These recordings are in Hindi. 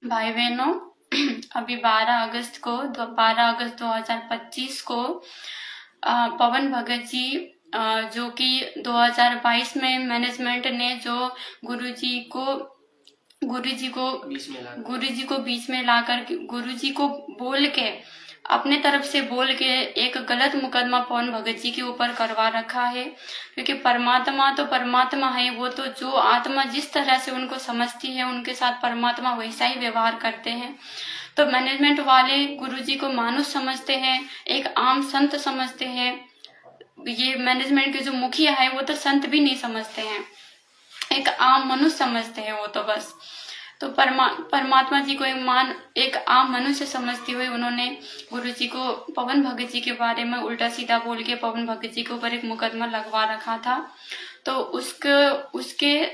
भाई बहनों, अभी 12 अगस्त 2025 को पवन भगत जी, जो कि 2022 में मैनेजमेंट ने जो गुरुजी को गुरुजी को गुरुजी को बीच में लाकर गुरुजी को बोल के अपने तरफ से बोल के एक गलत मुकदमा पवन भगत जी के ऊपर करवा रखा है। क्योंकि परमात्मा तो परमात्मा है, वो तो जो आत्मा जिस तरह से उनको समझती है उनके साथ परमात्मा वैसा ही व्यवहार करते हैं। तो मैनेजमेंट वाले गुरुजी को मानुष समझते हैं, एक आम संत समझते हैं। ये मैनेजमेंट के जो मुखिया है वो तो संत भी नहीं समझते हैं, एक आम मनुष्य समझते हैं वो तो बस। तो परमात्मा जी को एक आम मनुष्य समझते हुए उन्होंने गुरुजी को पवन भगत जी के बारे में उल्टा सीधा बोल के पवन भगत जी के ऊपर एक मुकदमा लगवा रखा था। तो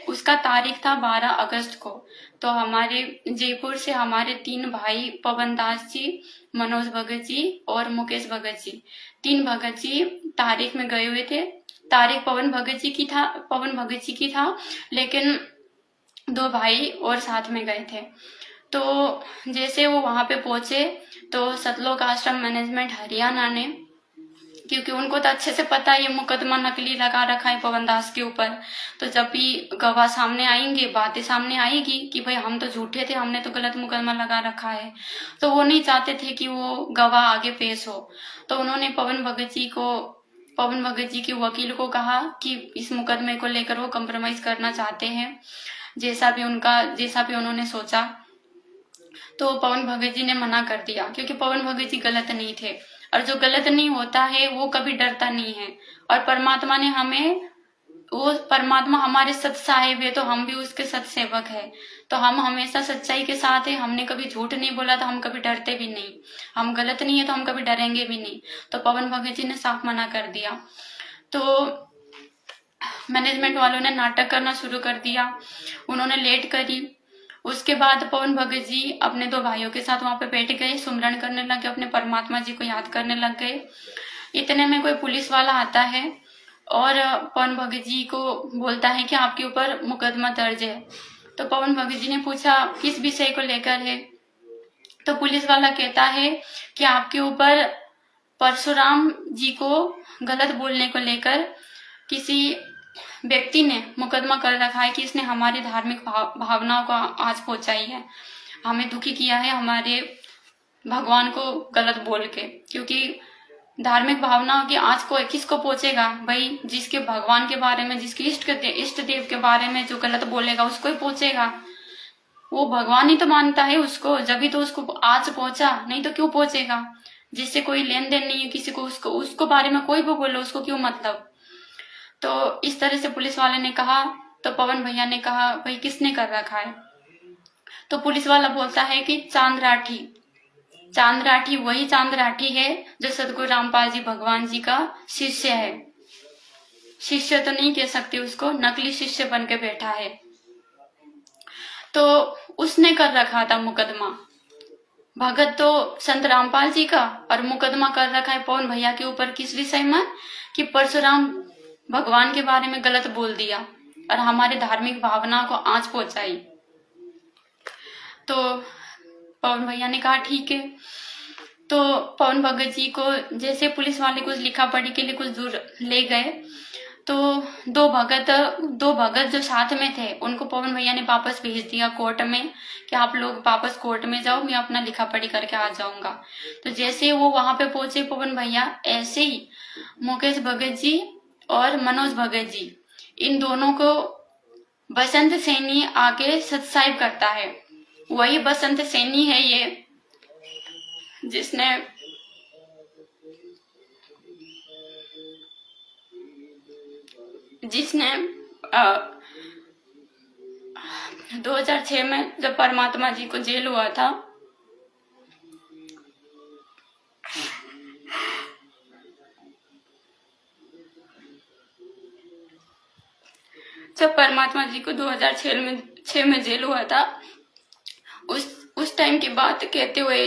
उसका तारीख था 12 अगस्त को। तो हमारे जयपुर से हमारे 3 भाई पवन दास जी, मनोज भगत जी और मुकेश भगत जी, 3 भगत जी तारीख में गए हुए थे। तारीख पवन भगत जी की था, लेकिन 2 भाई और साथ में गए थे। तो जैसे वो वहां पे पहुंचे तो सतलोक आश्रम मैनेजमेंट हरियाणा ने, क्योंकि उनको तो अच्छे से पता है ये मुकदमा नकली लगा रखा है पवन दास के ऊपर, तो जब भी गवाह सामने आएंगे, बातें सामने आएगी कि भाई हम तो झूठे थे, हमने तो गलत मुकदमा लगा रखा है, तो वो नहीं चाहते थे कि वो गवाह आगे पेश हो। तो उन्होंने पवन भगत जी के वकील को कहा कि इस मुकदमे को लेकर वो कम्प्रोमाइज करना चाहते हैं, जैसा भी उन्होंने सोचा। तो पवन भगत जी ने मना कर दिया, क्योंकि पवन भगत जी गलत नहीं थे, और जो गलत नहीं होता है वो कभी डरता नहीं है। और परमात्मा हमारे सत साहेब है, तो हम भी उसके सत सेवक है। तो हम हमेशा सच्चाई के साथ है, हमने कभी झूठ नहीं बोला, तो हम कभी डरते भी नहीं। हम गलत नहीं है तो हम कभी डरेंगे भी नहीं। तो पवन भगत जी ने साफ मना कर दिया। तो मैनेजमेंट वालों ने नाटक करना शुरू कर दिया, उन्होंने लेट करी। उसके बाद पवन भगत जी अपने 2 भाइयों के साथ वहां पे बैठ गए, सुमरन करने लग गए, अपने परमात्मा जी को याद करने लग गए। इतने में कोई पुलिस वाला आता है और पवन भगत जी को बोलता है कि आपके ऊपर मुकदमा दर्ज है। तो पवन भगत जी ने पूछा किस विषय को लेकर है। तो पुलिस वाला कहता है कि आपके ऊपर परशुराम जी को गलत बोलने को लेकर किसी व्यक्ति ने मुकदमा कर रखा है कि इसने हमारी धार्मिक भावनाओं को आंच पहुंचाई है, हमें दुखी किया है, हमारे भगवान को गलत बोल के। क्योंकि धार्मिक भावनाओं की आंच को किसको पहुंचेगा भाई, जिसके भगवान के बारे में, जिसके इष्ट देव के बारे में जो गलत बोलेगा उसको ही पहुंचेगा। वो भगवान ही तो मानता है उसको, जब भी तो उसको आंच पहुंचा, नहीं तो क्यों पहुंचेगा। जिससे कोई लेन देन नहीं है किसी को, उसको बारे में कोई भी बोलो, उसको क्यों मतलब। तो इस तरह से पुलिस वाले ने कहा। तो पवन भैया ने कहा भाई किसने कर रखा है। तो पुलिस वाला बोलता है कि चांद राठी वही चांद राठी है जो सदगुरु रामपाल जी भगवान जी का शिष्य है। शिष्य तो नहीं कह सकते उसको, नकली शिष्य बन के बैठा है। तो उसने कर रखा था मुकदमा। भगत तो संत रामपाल जी का, और मुकदमा कर रखा है पवन भैया के ऊपर किस विषय में, कि परशुराम भगवान के बारे में गलत बोल दिया और हमारे धार्मिक भावनाओं को आंच पहुंचाई। तो पवन भैया ने कहा ठीक है। तो पवन भगत जी को जैसे पुलिस वाले कुछ लिखा पढ़ी के लिए कुछ दूर ले गए, तो 2 भगत जो साथ में थे उनको पवन भैया ने वापस भेज दिया कोर्ट में कि आप लोग वापस कोर्ट में जाओ, मैं अपना लिखा पढ़ी करके आ जाऊंगा। तो जैसे वो वहां पे पहुंचे पवन भैया, ऐसे ही मुकेश भगत जी और मनोज भगत जी, इन दोनों को बसंत सैनी आके सत्साहिब करता है। वही बसंत सैनी है ये जिसने 2006 में जब परमात्मा जी को जेल हुआ था, जब परमात्मा जी को 2006 में जेल हुआ था, उस टाइम की बात कहते हुए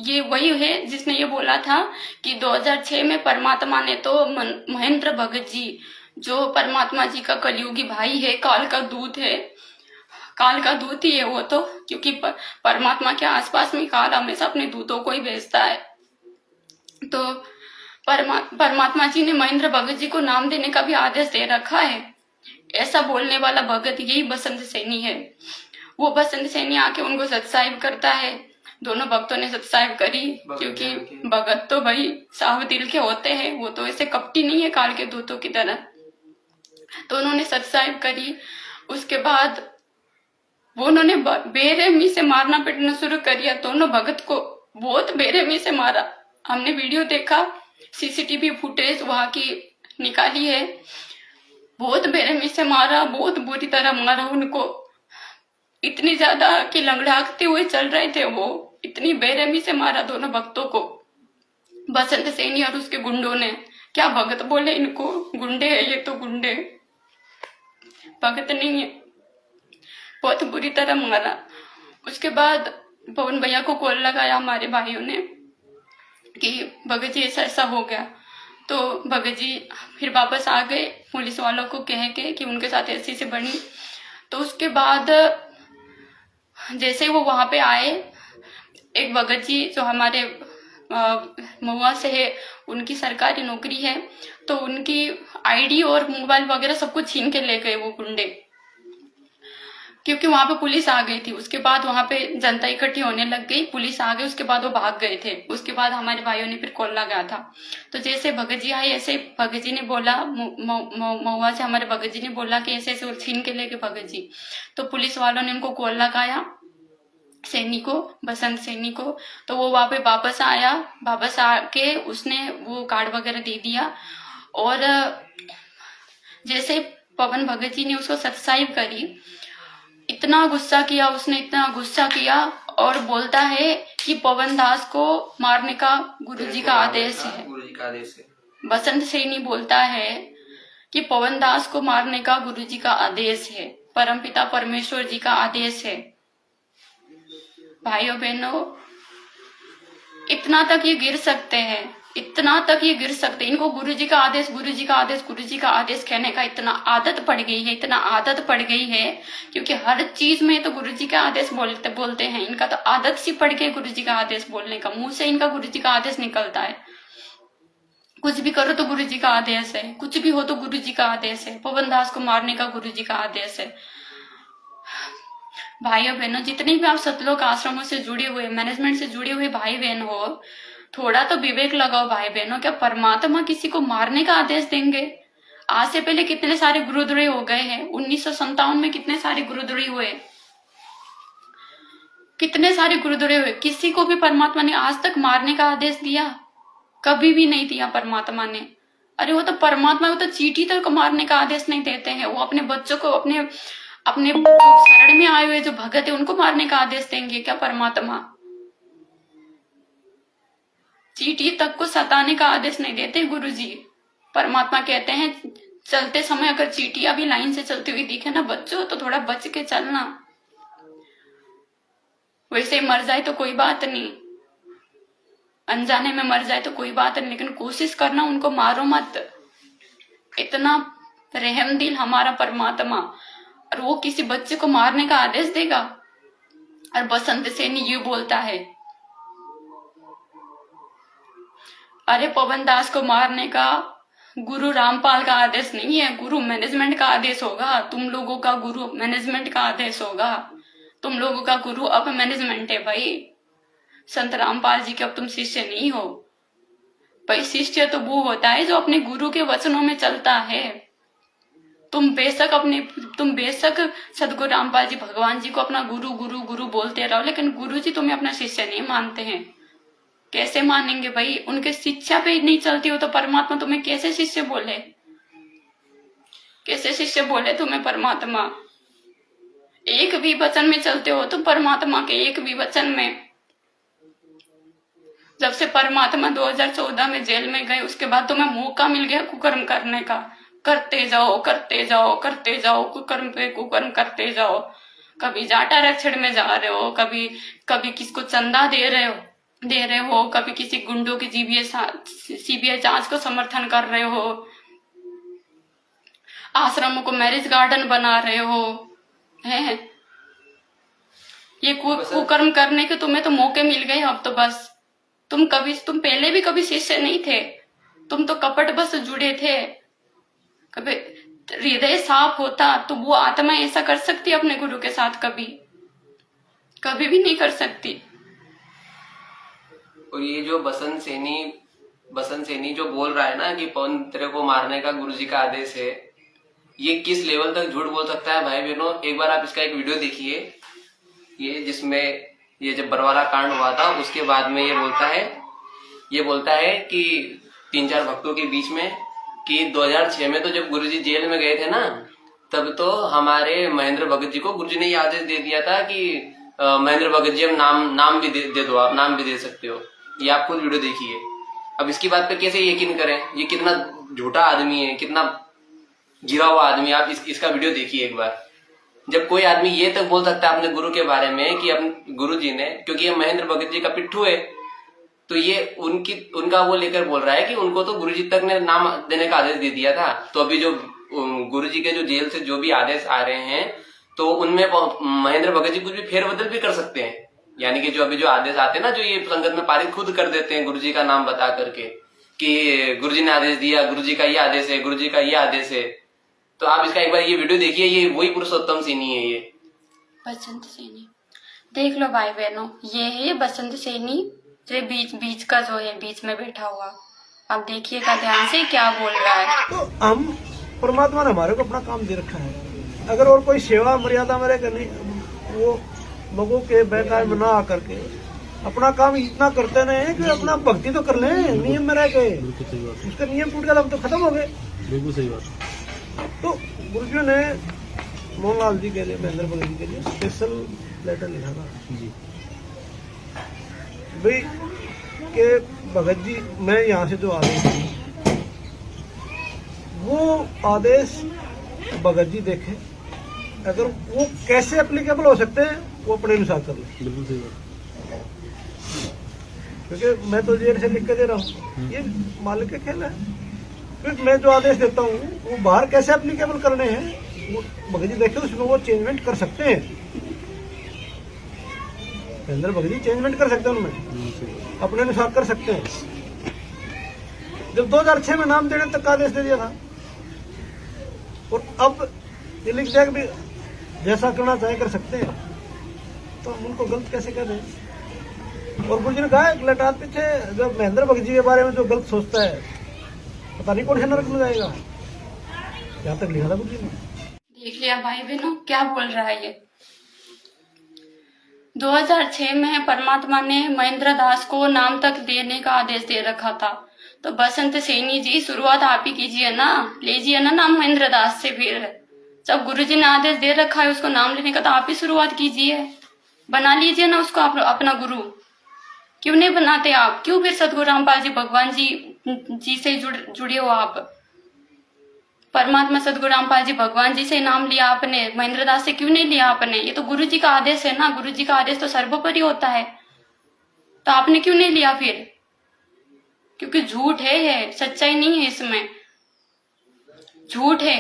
ये वही है जिसने ये बोला था कि 2006 में परमात्मा ने तो महेंद्र भगत जी, जो परमात्मा जी का कलयुगी भाई है, काल का दूत है, काल का दूत ही है वो तो, क्योंकि परमात्मा के आसपास में काल हमेशा अपने दूतों को ही भेजता है। तो परमात्मा जी ने महेंद्र भगत जी को नाम देने का भी आदेश दे रखा है। ऐसा बोलने वाला भगत यही बसंत सैनी है। वो बसंत सैनी आके उनको सत्साहिब करता है। दोनों भक्तों ने सत्साहिब करी, क्योंकि भगत तो भाई साफ दिल के होते हैं, वो तो ऐसे कपटी नहीं है काल के दूतों की तरह। तो उन्होंने सत्साहिब करी। उसके बाद वो उन्होंने बेरहमी से मारना पीटना शुरू कर दिया। दोनों भगत को बहुत बेरहमी से मारा। हमने वीडियो देखा, सीसीटीवी फुटेज वहां की निकाली है। बहुत बेरहमी से मारा, बहुत बुरी तरह मारा उनको, इतनी ज्यादा कि लंगड़ाते हुए चल रहे थे वो। इतनी बेरहमी से मारा दोनों भक्तों को बसंत सैनी और उसके गुंडों ने। क्या भगत बोले इनको, गुंडे है ये तो, गुंडे, भगत नहीं है। बहुत बुरी तरह मारा। उसके बाद पवन भैया को कॉल लगाया हमारे भाइयों ने कि भगत जी ऐसा हो गया। तो भगत जी फिर वापस आ गए, पुलिस वालों को कह के कि उनके साथ ऐसी से बनी। तो उसके बाद जैसे वो वहां पे आए, एक भगत जी जो हमारे महुआ से है, उनकी सरकारी नौकरी है, तो उनकी आईडी और मोबाइल वगैरह सब कुछ छीन के ले गए वो गुंडे, क्योंकि वहां पे पुलिस आ गई थी। उसके बाद वहां पे जनता इकट्ठी होने लग गई, पुलिस आ गई, उसके बाद वो भाग गए थे। उसके बाद हमारे भाइयों ने फिर कॉल लगाया था। तो जैसे भगत जी आए, ऐसे भगत जी ने बोला, महुआ से हमारे भगत जी ने बोला कि ऐसे ऐसे छीन के लेके भगत जी। तो पुलिस वालों ने उनको कॉल लगाया, सैनी को, बसंत सैनी को। तो वो वहां पे वापस आया। वापस आके उसने वो कार्ड वगैरह दे दिया। और जैसे पवन भगत जी ने उसको सत्साहिब करी, इतना गुस्सा किया उसने, इतना गुस्सा किया, और बोलता है कि पवन दास को मारने का गुरुजी का आदेश है। गुरुजी का आदेश है। बसंत सैनी बोलता है कि पवन दास को मारने का गुरुजी का आदेश है, परमपिता परमेश्वर जी का आदेश है। भाइयों बहनों, इतना तक ये गिर सकते हैं, इतना तक ये गिर सकते हैं। इनको गुरुजी का आदेश, गुरुजी का आदेश, गुरुजी का आदेश कहने का इतना आदत पड़ गई है, इतना आदत पड़ गई है, क्योंकि हर चीज में तो गुरुजी का आदेश बोलते हैं। इनका तो आदत सी पड़ गई गुरुजी का आदेश बोलने का, मुंह से इनका गुरुजी का आदेश निकलता है। कुछ भी करो तो गुरुजी का आदेश है, कुछ भी हो तो गुरुजी का आदेश है। पवन दास को मारने का गुरुजी का आदेश है। भाइयों बहनों, जितने भी आप सतलोक आश्रमों से जुड़े हुए, मैनेजमेंट से जुड़े हुए भाई बहन हो, थोड़ा तो विवेक लगाओ भाई बहनों। क्या परमात्मा किसी को मारने का आदेश देंगे? आज से पहले कितने सारे गुरुद्रोही हो गए हैं। 1957 में कितने सारे गुरुद्रोही हुए, कितने सारे गुरुद्रोही हुए। किसी को भी परमात्मा ने आज तक मारने का आदेश दिया? कभी भी नहीं दिया परमात्मा ने। अरे वो तो परमात्मा, वो तो चींटी तक मारने का आदेश नहीं देते हैं। वो अपने बच्चों को, अपने शरण में आए हुए जो भगत है उनको मारने का आदेश देंगे क्या परमात्मा? चींटी तक को सताने का आदेश नहीं देते गुरुजी। परमात्मा कहते हैं चलते समय अगर चींटियां भी लाइन से चलती हुई दिखे ना बच्चों, तो थोड़ा बच के चलना। वैसे मर जाए तो कोई बात नहीं, अनजाने में मर जाए तो कोई बात नहीं, लेकिन कोशिश करना उनको मारो मत। इतना रहमदिल हमारा परमात्मा, और वो किसी बच्चे को मारने का आदेश देगा? और बसंत सैनी ये बोलता है, अरे पवन दास को मारने का गुरु रामपाल का आदेश नहीं है, गुरु मैनेजमेंट का आदेश होगा। तुम लोगों का गुरु मैनेजमेंट का आदेश होगा। तुम लोगों का गुरु अब मैनेजमेंट है भाई। संत रामपाल जी के अब तुम शिष्य नहीं हो भाई। शिष्य तो वो होता है जो अपने गुरु के वचनों में चलता है। तुम बेशक सदगुरु रामपाल जी, भगवान जी को अपना गुरु गुरु गुरु बोलते रहो, लेकिन गुरु जी तुम्हें अपना शिष्य नहीं मानते हैं। कैसे मानेंगे भाई? उनके शिक्षा पे नहीं चलती हो तो परमात्मा तुम्हें कैसे शिष्य बोले? कैसे शिष्य बोले तुम्हें परमात्मा? एक भी वचन में चलते हो तो परमात्मा के एक भी वचन में। जब से परमात्मा 2014 में जेल में गए, उसके बाद तुम्हें मौका मिल गया कुकर्म करने का। करते जाओ, करते जाओ, करते जाओ, कुकर्म पे कुकर्म करते जाओ। कभी जाटा रक्षण में जा रहे हो, कभी किसको चंदा दे रहे हो, कभी किसी गुंडों की सीबीआई जांच को समर्थन कर रहे हो, आश्रमों को मैरिज गार्डन बना रहे हो, हैं? ये कुकर्म करने के तुम्हें तो मौके मिल गए अब तो बस। तुम पहले भी कभी शिष्य नहीं थे, तुम तो कपट बस जुड़े थे। कभी हृदय साफ होता तो वो आत्मा ऐसा कर सकती अपने गुरु के साथ? कभी भी नहीं कर सकती। और ये जो बसंत सैनी जो बोल रहा है ना कि पवन तेरे को मारने का गुरुजी का आदेश है, ये किस लेवल तक झूठ बोल सकता है भाई बहनों? एक बार आप इसका एक वीडियो देखिए, ये जिसमें ये जब बरवाला कांड हुआ था उसके बाद में ये बोलता है कि 3-4 भक्तों के बीच में कि 2006 में तो जब गुरुजी जेल में गए थे ना, तब तो हमारे महेंद्र भगत जी को गुरुजी ने ये आदेश दे दिया था कि महेंद्र भगत जी अब नाम भी दे दो, आप नाम भी दे सकते हो। ये आप खुद वीडियो देखिए। अब इसकी बात पे कैसे यकीन करें? ये कितना झूठा आदमी है, कितना गिरा हुआ आदमी। आप इसका वीडियो देखिए एक बार। जब कोई आदमी ये तक बोल सकता है अपने गुरु के बारे में कि अपने गुरु जी ने, क्योंकि ये महेंद्र भगत जी का पिट्ठू है, तो ये उनका वो लेकर बोल रहा है कि उनको तो गुरुजी तक ने नाम देने का आदेश दे दिया था। तो अभी जो गुरुजी के जो जेल से जो भी आदेश आ रहे हैं, तो उनमें महेंद्र भगत जी कुछ भी फेरबदल भी कर सकते हैं। यानी कि जो अभी जो आदेश आते हैं ना, जो ये संगत में पारित खुद कर देते हैं गुरुजी का नाम बता करके कि गुरुजी ने आदेश दिया, गुरुजी का ये आदेश है, गुरुजी का ये आदेश है। तो आप इसका एक बार ये वीडियो देखिए, ये वही पुरुषोत्तम सैनी है। ये बसंत सैनी देख लो भाई बहनों, ये है बसंत सैनी, जो बीच का जो है, बीच में बैठा हुआ। अब देखिएगा ध्यान से क्या बोल रहा है। तो हम परमात्मा ने हमारे को अपना काम दे रखा है। अगर और कोई सेवा मर्यादा मेरे करनी, वो लोगों के बहकावे में ना आकर के अपना काम इतना करते नहीं कि अपना भक्ति तो कर लें नियम में रह के। उसका नियम टूट गया, अब तो खत्म हो गए। बिल्कुल सही बात। तो गुरुजी ने मोहनलाल जी के लिए, महेंद्र भगत जी के लिए स्पेशल लेटर लिखा था जी भाई के भगत जी, मैं यहाँ से जो आदेश दी, वो आदेश भगत जी देखे, अगर वो कैसे एप्लीकेबल हो सकते हैं वो अपने अनुसार कर ले। बिल्कुल सही बात। क्योंकि मैं तो जेल से लिख के दे रहा हूँ, ये मालिक का खेल है। फिर मैं जो आदेश देता हूँ वो बाहर कैसे एप्लीकेबल करने हैं, वो भगत जी देखे, उसमें वो चेंजमेंट कर सकते हैं। महेंद्र भगत जी चेंजमेंट कर सकते हैं, उनमें अपने अनुसार कर सकते हैं। जब 2006 में नाम देने तक का आदेश दे दिया था, और अब ये लिख दिया कि जैसा करना चाहे कर सकते हैं, तो हम उनको गलत कैसे कह दें? और गुरुजी ने कहा एक लटात पीछे जब महेंद्र भगत जी के बारे में जो गलत सोचता है, पता नहीं कौन से नरक में जाएगा। यहाँ तक लिखा था गुरुजी ने। देख लिया भाई बहनों क्या बोल रहा है ये। 2006 में परमात्मा ने महेंद्र दास को नाम तक देने का आदेश दे रखा था। तो बसंत सैनी जी, शुरुआत आप ही कीजिए ना, लीजिए ना नाम महेंद्र दास से। फिर जब गुरुजी ने आदेश दे रखा है उसको नाम लेने का, तो आप ही शुरुआत कीजिए, बना लीजिए ना उसको अपना गुरु। क्यों नहीं बनाते आप? क्यों फिर सदगुरु रामपाल जी भगवान जी से जुड़े हो आप? परमात्मा सदगुरु रामपाल जी भगवान जी से नाम लिया आपने, महेंद्र दास से क्यों नहीं लिया आपने? ये तो गुरु जी का आदेश है ना, गुरु जी का आदेश तो सर्वोपरि होता है, तो आपने क्यों नहीं लिया फिर? क्योंकि झूठ है, सच्चाई नहीं है इसमें, झूठ है।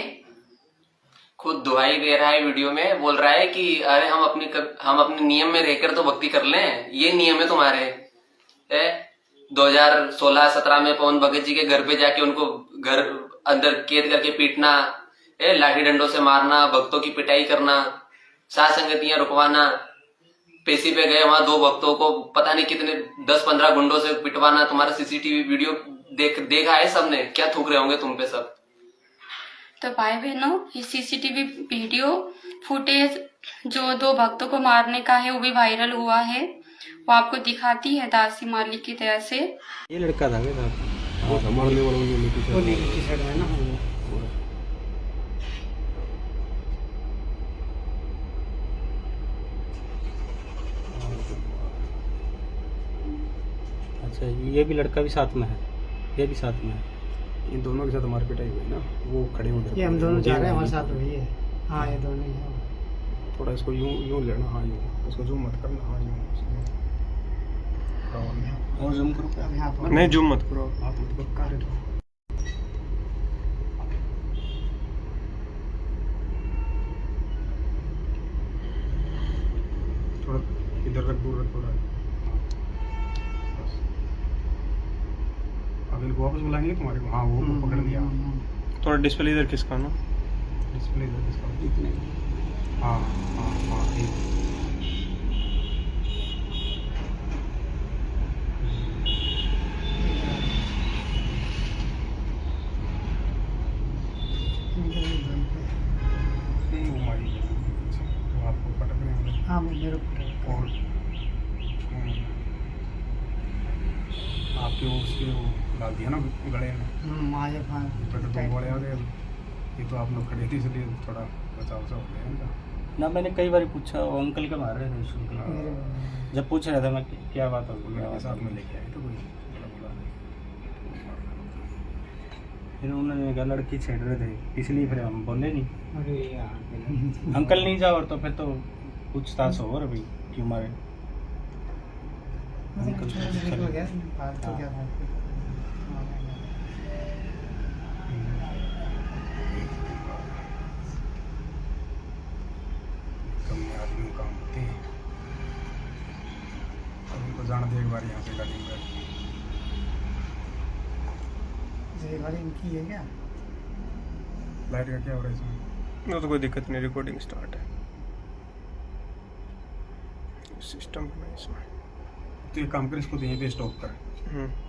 खुद दुहाई दे रहा है, वीडियो में बोल रहा है कि अरे हम अपने नियम में रहकर तो भक्ति कर लें, ये नियम है तुम्हारे। 2016-17 में पवन भगत जी के घर पे जाके उनको घर अंदर कैद करके पीटना, लाठी डंडों से मारना, भक्तों की पिटाई करना, सात संगतियां रुकवाना, पेशी पे गए वहां 2 भक्तों को पता नहीं कितने 10-15 गुंडों से पिटवाना। तुम्हारा सीसीटीवी वीडियो देखा है सबने, क्या थूक रहे होंगे तुम पे सब। तो भाई बहनों, ये सीसीटीवी वीडियो फुटेज जो 2 भक्तों को मारने का है वो भी वायरल हुआ है, वो आपको दिखाती है दासी मालिक की तरह से। ये लड़का था क्या? वो संभालने वाला वो नीचे साइड है ना। अच्छा, ये भी लड़का भी साथ में है, ये भी साथ में है। इन दोनों के साथ मारपीट आई हुई ना, वो खड़े उधर। ये हम दोनों जा रहे हैं, हमारे साथ हुई है। हाँ, ये दोनों ही हैं। थोड़ा इसको यूं लेना, हाँ यूं, इसको जूम मत करना, हाँ यूं। और जूम करो, नहीं जूम मत करो, हाथ मत करो। थोड़ा अब इनको वापस बुलाएंगे तुम्हारे को। हाँ वो पकड़ लिया। थोड़ा डिस्प्ले इधर किसका ना डिस्प्ले इधर किसका? इतने। हाँ हाँ हाँ ठीक। वो मारी है। वो आपको पटक रहे हैं। हाँ मेरे को और आपके वो उसके वो डाल दिया ना गले में। आए तो दो गोले आ गए। ये तो आप लोग खड़े थे इसलिए थोड़ा बचाव सा हो गया इनका। ना मैंने कई बार पूछा, वो अंकल के मार रहे थे उस अंकल। जब पूछ रहा था मैं क्या बात हो गई, मेरे साथ में लेके आए तो कोई बोला फिर उन्होंने कहा लड़की छेड़ रहे थे, इसलिए फिर हम बोले नहीं। अरे यार अंकल नहीं जाओ तो फिर तो पूछताछ हो रहा भाई क्यों मारे। अंकल निकल गया फालतू क्या था। कम आदमी काम होते हैं। अब उनको जान दे एक बार यहाँ से गाड़ी में। ये गाड़ी इनकी है क्या? लाइट का क्या हो रहा है इसमें? वो तो कोई दिक्कत नहीं, रिकॉर्डिंग स्टार्ट है, सिस्टम में इसमें। तो ये काम कर, इसको तो यहीं पे स्टॉप कर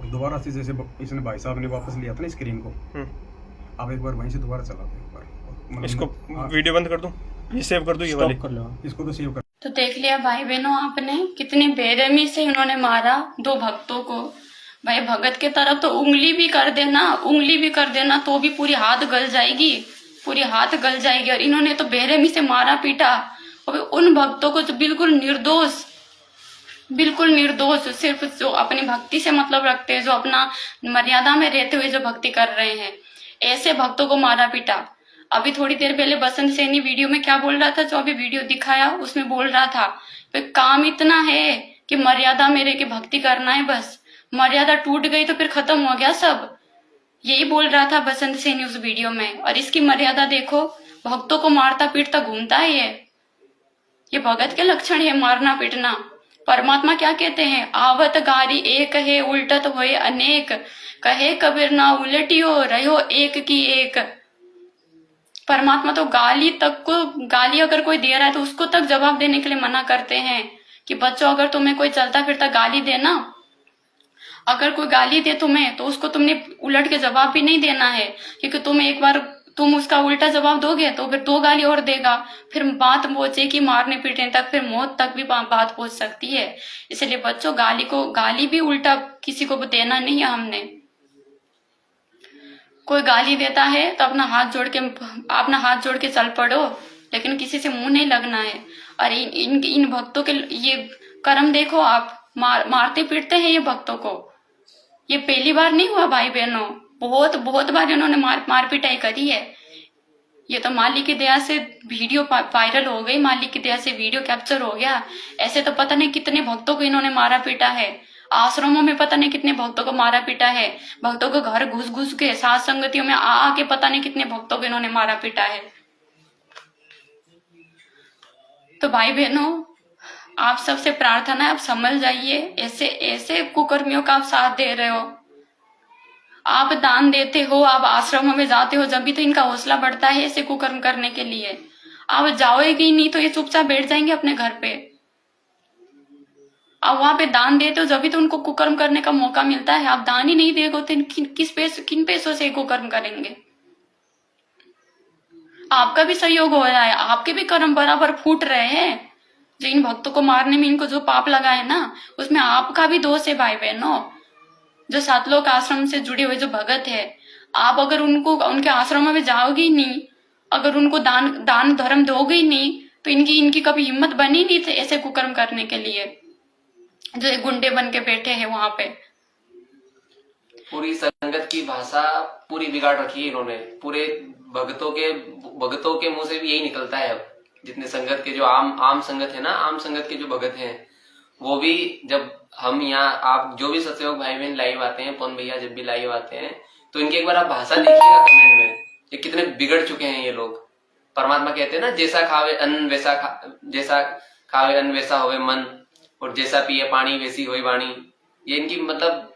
और दोबारा से जैसे इसने भाई साहब ने वापस लिया था ना स्क्रीन को, आप एक बार वहीं से दोबारा चला दो एक बार। मतलब इसको वीडियो बंद कर दूं, ये सेव कर दूं, ये वाली कर लो। इसको तो सेव कर। तो देख लिया भाई बहनों आपने कितनी बेरहमी से इन्होंने मारा दो भक्तों को। भाई भगत के तरफ तो उंगली भी कर देना तो भी पूरी हाथ गल जाएगी, पूरी हाथ गल जाएगी। और इन्होंने तो बेरहमी से मारा पीटा। और उन भक्तों को जो बिल्कुल निर्दोष सिर्फ जो अपनी भक्ति से मतलब रखते हैं, जो अपना मर्यादा में रहते हुए जो भक्ति कर रहे हैं, ऐसे भक्तों को मारा पीटा। अभी थोड़ी देर पहले बसंत सैनी वीडियो में क्या बोल रहा था, जो अभी वीडियो दिखाया उसमें बोल रहा था काम इतना है कि मर्यादा में रह के भक्ति करना है, बस मर्यादा टूट गई तो फिर खत्म हो गया सब। यही बोल रहा था बसंत सैनी उस वीडियो में। और इसकी मर्यादा देखो, भक्तों को मारता पीटता घूमता है। ये भगत के लक्षण है, मारना पीटना। परमात्मा क्या कहते हैं, आवत गारी एक है उल्टत होए अनेक, कहे कबीर ना उलटियो रहो एक की एक। परमात्मा तो गाली अगर कोई दे रहा है तो उसको तक जवाब देने के लिए मना करते हैं कि बच्चों अगर तुम्हें कोई चलता फिरता गाली देना, अगर कोई गाली दे तुम्हें तो उसको तुमने उलट के जवाब भी नहीं देना है, क्योंकि तुम उसका उल्टा जवाब दोगे तो फिर दो गाली और देगा, फिर बात पहुंचेगी मारने पीटने तक, फिर मौत तक भी बात पहुंच सकती है। इसलिए बच्चों गाली भी उल्टा किसी को देना नहीं है हमने। कोई गाली देता है तो अपना हाथ जोड़ के चल पड़ो, लेकिन किसी से मुंह नहीं लगना है। और इन भक्तों के ये कर्म देखो आप, मारते पीटते हैं ये भक्तों को। ये पहली बार नहीं हुआ भाई बहनों, बहुत बार इन्होंने मार पिटाई करी है। ये तो मालिक की दया से वीडियो वायरल हो गई, मालिक की दया से वीडियो कैप्चर हो गया। ऐसे तो पता नहीं कितने भक्तों को इन्होंने मारा पीटा है। आश्रमों में पता नहीं कितने भक्तों को मारा पीटा है, भक्तों के घर घुस के, साथ संगतियों में आके पता नहीं कितने भक्तों को इन्होंने मारा पीटा है। तो भाई बहनों, आप सबसे प्रार्थना है, आप समझ जाइए, ऐसे कुकर्मियों का आप साथ दे रहे हो। आप दान देते हो, आप आश्रमों में जाते हो, जब भी तो इनका हौसला बढ़ता है ऐसे कुकर्म करने के लिए। आप जाओगे ही नहीं तो ये चुपचाप बैठ जाएंगे अपने घर पे। आप वहां पे दान देते हो, जब भी तो उनको कुकर्म करने का मौका मिलता है। आप दान ही नहीं देगो तो किन पैसों से कुकर्म करेंगे। आपका भी सहयोग हो रहा है, आपके भी कर्म बराबर फूट रहे हैं। जो इन भक्तों को मारने में इनको जो पाप लगा है ना, उसमें आपका भी दोष है भाई बहनों। जो सातलोक आश्रम से जुड़े हुए जो भगत है, आप अगर उनके आश्रम में जाओगे ही नहीं, अगर उनको दान धर्म दोगे ही नहीं, तो इनकी कभी हिम्मत बनी नहीं थी ऐसे कुकर्म करने के लिए, जो एक गुंडे बन के बैठे हैं वहां पे। पूरी संगत की भाषा पूरी बिगाड़ रखी है इन्होंने। पूरे भक्तों के मुंह से भी यही निकलता है। अब जितने संगत के जो आम संगत है ना, आम संगत के जो भगत हैं, वो भी जब हम यहाँ, आप जो भी सत्सयोग भाई बहन लाइव आते हैं, पवन भैया जब भी लाइव आते हैं, तो इनकी एक बार आप भाषा देखिएगा कमेंट में, ये कितने बिगड़ चुके हैं ये लोग। परमात्मा कहते हैं ना, जैसा खावे अन्न वैसा होवे मन, और जैसा पिए पानी वैसी होई वाणी। ये इनकी मतलब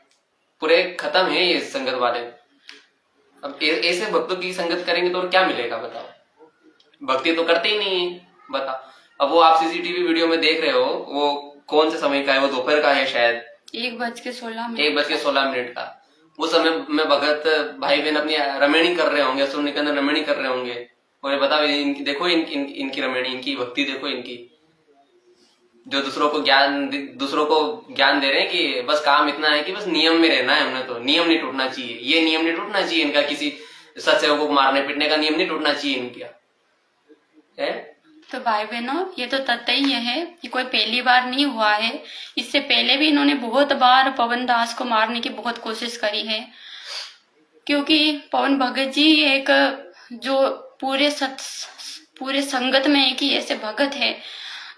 पूरे खत्म है ये संगत वाले। अब ऐसे भक्तों की संगत करेंगे तो और क्या मिलेगा बताओ? भक्ति तो करते ही नहीं है, बताओ। अब वो आप सीसीटीवी वीडियो में देख रहे हो, वो कौन से समय का है? वो दोपहर का है शायद, 1:16 का। उस समय में भगत भाई बहन अपनी रमणी कर रहे होंगे, सुरने के अंदर रमणी कर रहे होंगे। और ये बताओ, देखो इनकी रमणी, इनकी भक्ति देखो, इनकी जो दूसरों को ज्ञान दे रहे हैं कि बस काम इतना है कि बस नियम में रहना है, हमने तो नियम नहीं टूटना चाहिए, ये नियम नहीं टूटना चाहिए इनका, किसी सत्सेवकों को मारने पीटने का नियम नहीं टूटना चाहिए इनका है। तो भाई बहनों, ये तो तथ्य ही है कि कोई पहली बार नहीं हुआ है। इससे पहले भी इन्होंने बहुत बार पवन दास को मारने की बहुत कोशिश करी है, क्योंकि पवन भगत जी एक जो पूरे संगत में एक ही ऐसे भगत है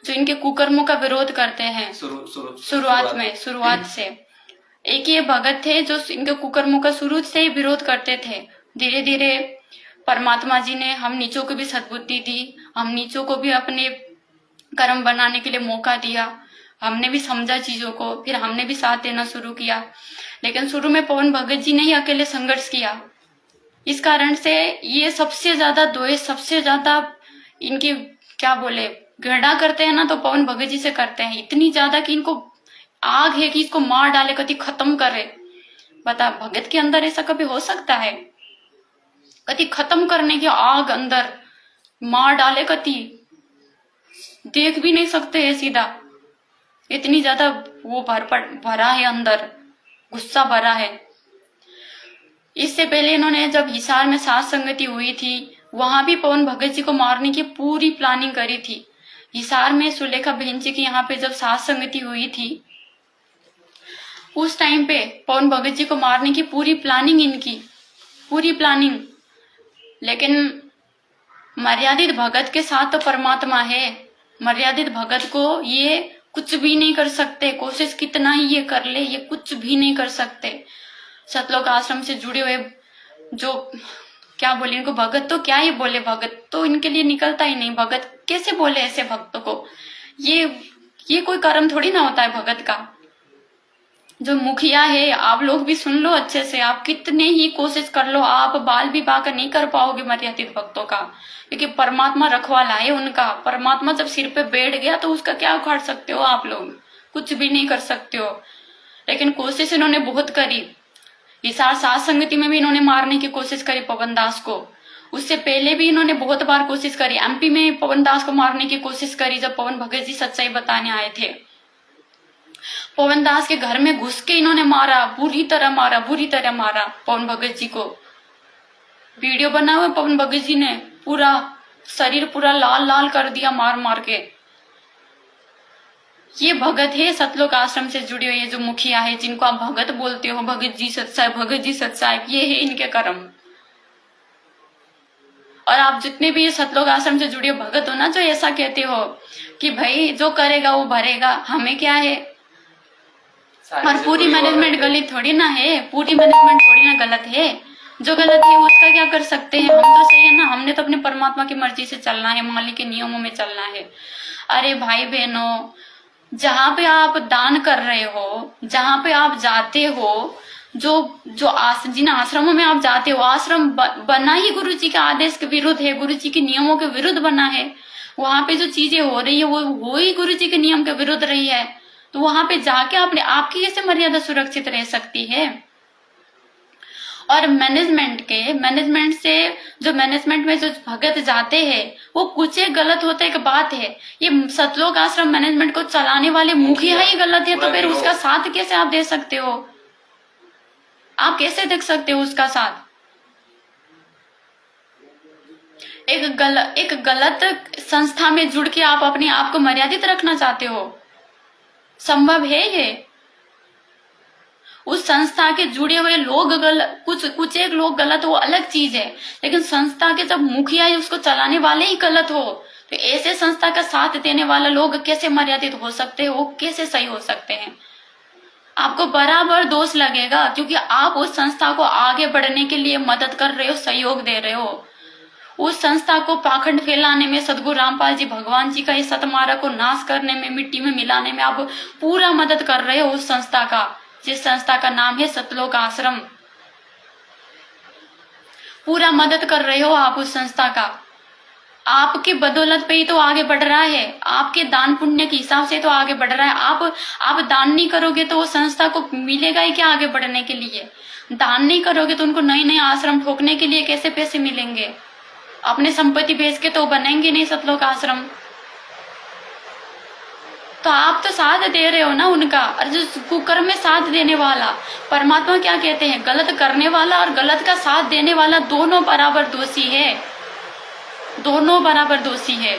जो इनके कुकर्मों का विरोध करते हैं। शुरुआत से एक ये भगत थे जो इनके कुकर्मों का शुरू से ही विरोध करते थे। धीरे धीरे परमात्मा जी ने हम नीचों को भी सद्बुद्धि दी, हम नीचों को भी अपने कर्म बनाने के लिए मौका दिया, हमने भी समझा चीजों को, फिर हमने भी साथ देना शुरू किया। लेकिन शुरू में पवन भगत जी ने ही अकेले संघर्ष किया। इस कारण से ये सबसे ज्यादा द्वेष, सबसे ज्यादा इनकी क्या बोले घृणा करते हैं ना, तो पवन भगत जी से करते हैं। इतनी ज्यादा कि इनको आग है कि इसको मार डाले, कति खत्म करे। बता, भगत के अंदर ऐसा कभी हो सकता है? कति खत्म करने की आग अंदर मार डाले, कति देख भी नहीं सकते है सीधा। इतनी ज्यादा वो भरा है अंदर, गुस्सा भरा है। इससे पहले इन्होंने जब हिसार में सात संगति हुई थी, वहां भी पवन भगत जी को मारने की पूरी प्लानिंग करी थी। हिसार में सुलेखा बहन जी की यहाँ पे जब सात संगति हुई थी, उस टाइम पे पवन भगत जी को मारने की पूरी प्लानिंग इनकी, पूरी प्लानिंग। लेकिन मर्यादित भगत के साथ तो परमात्मा है। मर्यादित भगत को ये कुछ भी नहीं कर सकते, कोशिश कितना ही ये कर ले, ये कुछ भी नहीं कर सकते। सतलोक आश्रम से जुड़े हुए जो क्या बोले इनको, भगत तो क्या ही बोले, भगत तो इनके लिए निकलता ही नहीं। भगत कैसे बोले ऐसे भक्तों को? ये कोई कर्म थोड़ी ना होता है भगत का। जो मुखिया है, आप लोग भी सुन लो अच्छे से, आप कितने ही कोशिश कर लो, आप बाल विवाह का नहीं कर पाओगे मर्यादित भक्तों का, क्योंकि परमात्मा रखवाला है उनका। परमात्मा जब सिर पे बैठ गया तो उसका क्या उखाड़ सकते हो आप लोग? कुछ भी नहीं कर सकते हो। लेकिन कोशिश इन्होंने बहुत करी। हिसार सात संगति में भी इन्होंने मारने की कोशिश करी पवन दास को। उससे पहले भी इन्होंने बहुत बार कोशिश करी। एमपी में पवन दास को मारने की कोशिश करी जब पवन भगत जी सच्चाई बताने आए थे। पवन दास के घर में घुस के इन्होंने मारा, बुरी तरह मारा पवन भगत जी को। वीडियो बना हुआ पवन भगत जी ने, पूरा शरीर पूरा लाल लाल कर दिया मार मार के। ये भगत है सतलोक आश्रम से जुड़े हुए, जो मुखिया है जिनको आप भगत बोलते हो, भगत जी सत्साहेब, ये है इनके कर्म। और आप जितने भी सतलोक आश्रम से जुड़े भगत हो ना, जो ऐसा कहते हो कि भाई जो करेगा वो भरेगा, हमें क्या है। और पूरी मैनेजमेंट गलत थोड़ी ना है, पूरी मैनेजमेंट थोड़ी ना गलत है। जो गलत है उसका क्या कर सकते हैं? हम तो सही है ना, हमने तो अपने परमात्मा की मर्जी से चलना है, मालिक के नियमों में चलना है। अरे भाई बहनों, जहाँ पे आप दान कर रहे हो, जहाँ पे आप जाते हो, जिन आश्रमों में आप जाते हो, आश्रम बना ही गुरु जी के आदेश के विरुद्ध है, गुरु जी के नियमों के विरुद्ध बना है। वहां पे जो चीजें हो रही है वो ही गुरु जी के नियम के विरुद्ध रही है। तो वहां पे जाके आपकी कैसे मर्यादा सुरक्षित रह सकती है? और मैनेजमेंट में जो भगत जाते हैं वो कुछ एक गलत होता है, एक बात है। ये सतलोक आश्रम मैनेजमेंट को चलाने वाले मुखिया ही गलत है, तो फिर उसका साथ कैसे आप दे सकते हो? आप कैसे देख सकते हो उसका साथ? एक गलत संस्था में जुड़ के आप अपने आप को मर्यादित रखना चाहते हो? संभव है ये? उस संस्था के जुड़े हुए लोग कुछ एक लोग गलत हो, अलग चीज है। लेकिन संस्था के जब मुखिया है, उसको चलाने वाले ही गलत हो, तो ऐसे संस्था का साथ देने वाला लोग कैसे मर्यादित हो सकते हैं? वो कैसे सही हो सकते हैं? आपको बराबर दोष लगेगा, क्योंकि आप उस संस्था को आगे बढ़ने के लिए मदद कर रहे हो, सहयोग दे रहे हो। उस संस्था को पाखंड फैलाने में, सदगुरु रामपाल जी भगवान जी का इस सतमार्ग को नाश करने में, मिट्टी में मिलाने में आप पूरा मदद कर रहे हो उस संस्था का। जिस संस्था का नाम है सतलोक आश्रम। पूरा मदद कर रहे हो आप उस संस्था का। आपके बदौलत पे ही तो आगे बढ़ रहा है, आपके दान पुण्य के हिसाब से तो आगे बढ़ रहा है। आप दान नहीं करोगे तो वो संस्था को मिलेगा ही क्या आगे बढ़ने के लिए? दान नहीं करोगे तो उनको नए नए आश्रम ठोकने के लिए कैसे पैसे मिलेंगे? अपने संपत्ति बेच के तो बनेंगे नहीं सतलोक आश्रम। तो आप तो साथ दे रहे हो ना उनका। और जो कुकर्म में साथ देने वाला, परमात्मा क्या कहते हैं, गलत करने वाला और गलत का साथ देने वाला दोनों बराबर दोषी है, दोनों बराबर दोषी है।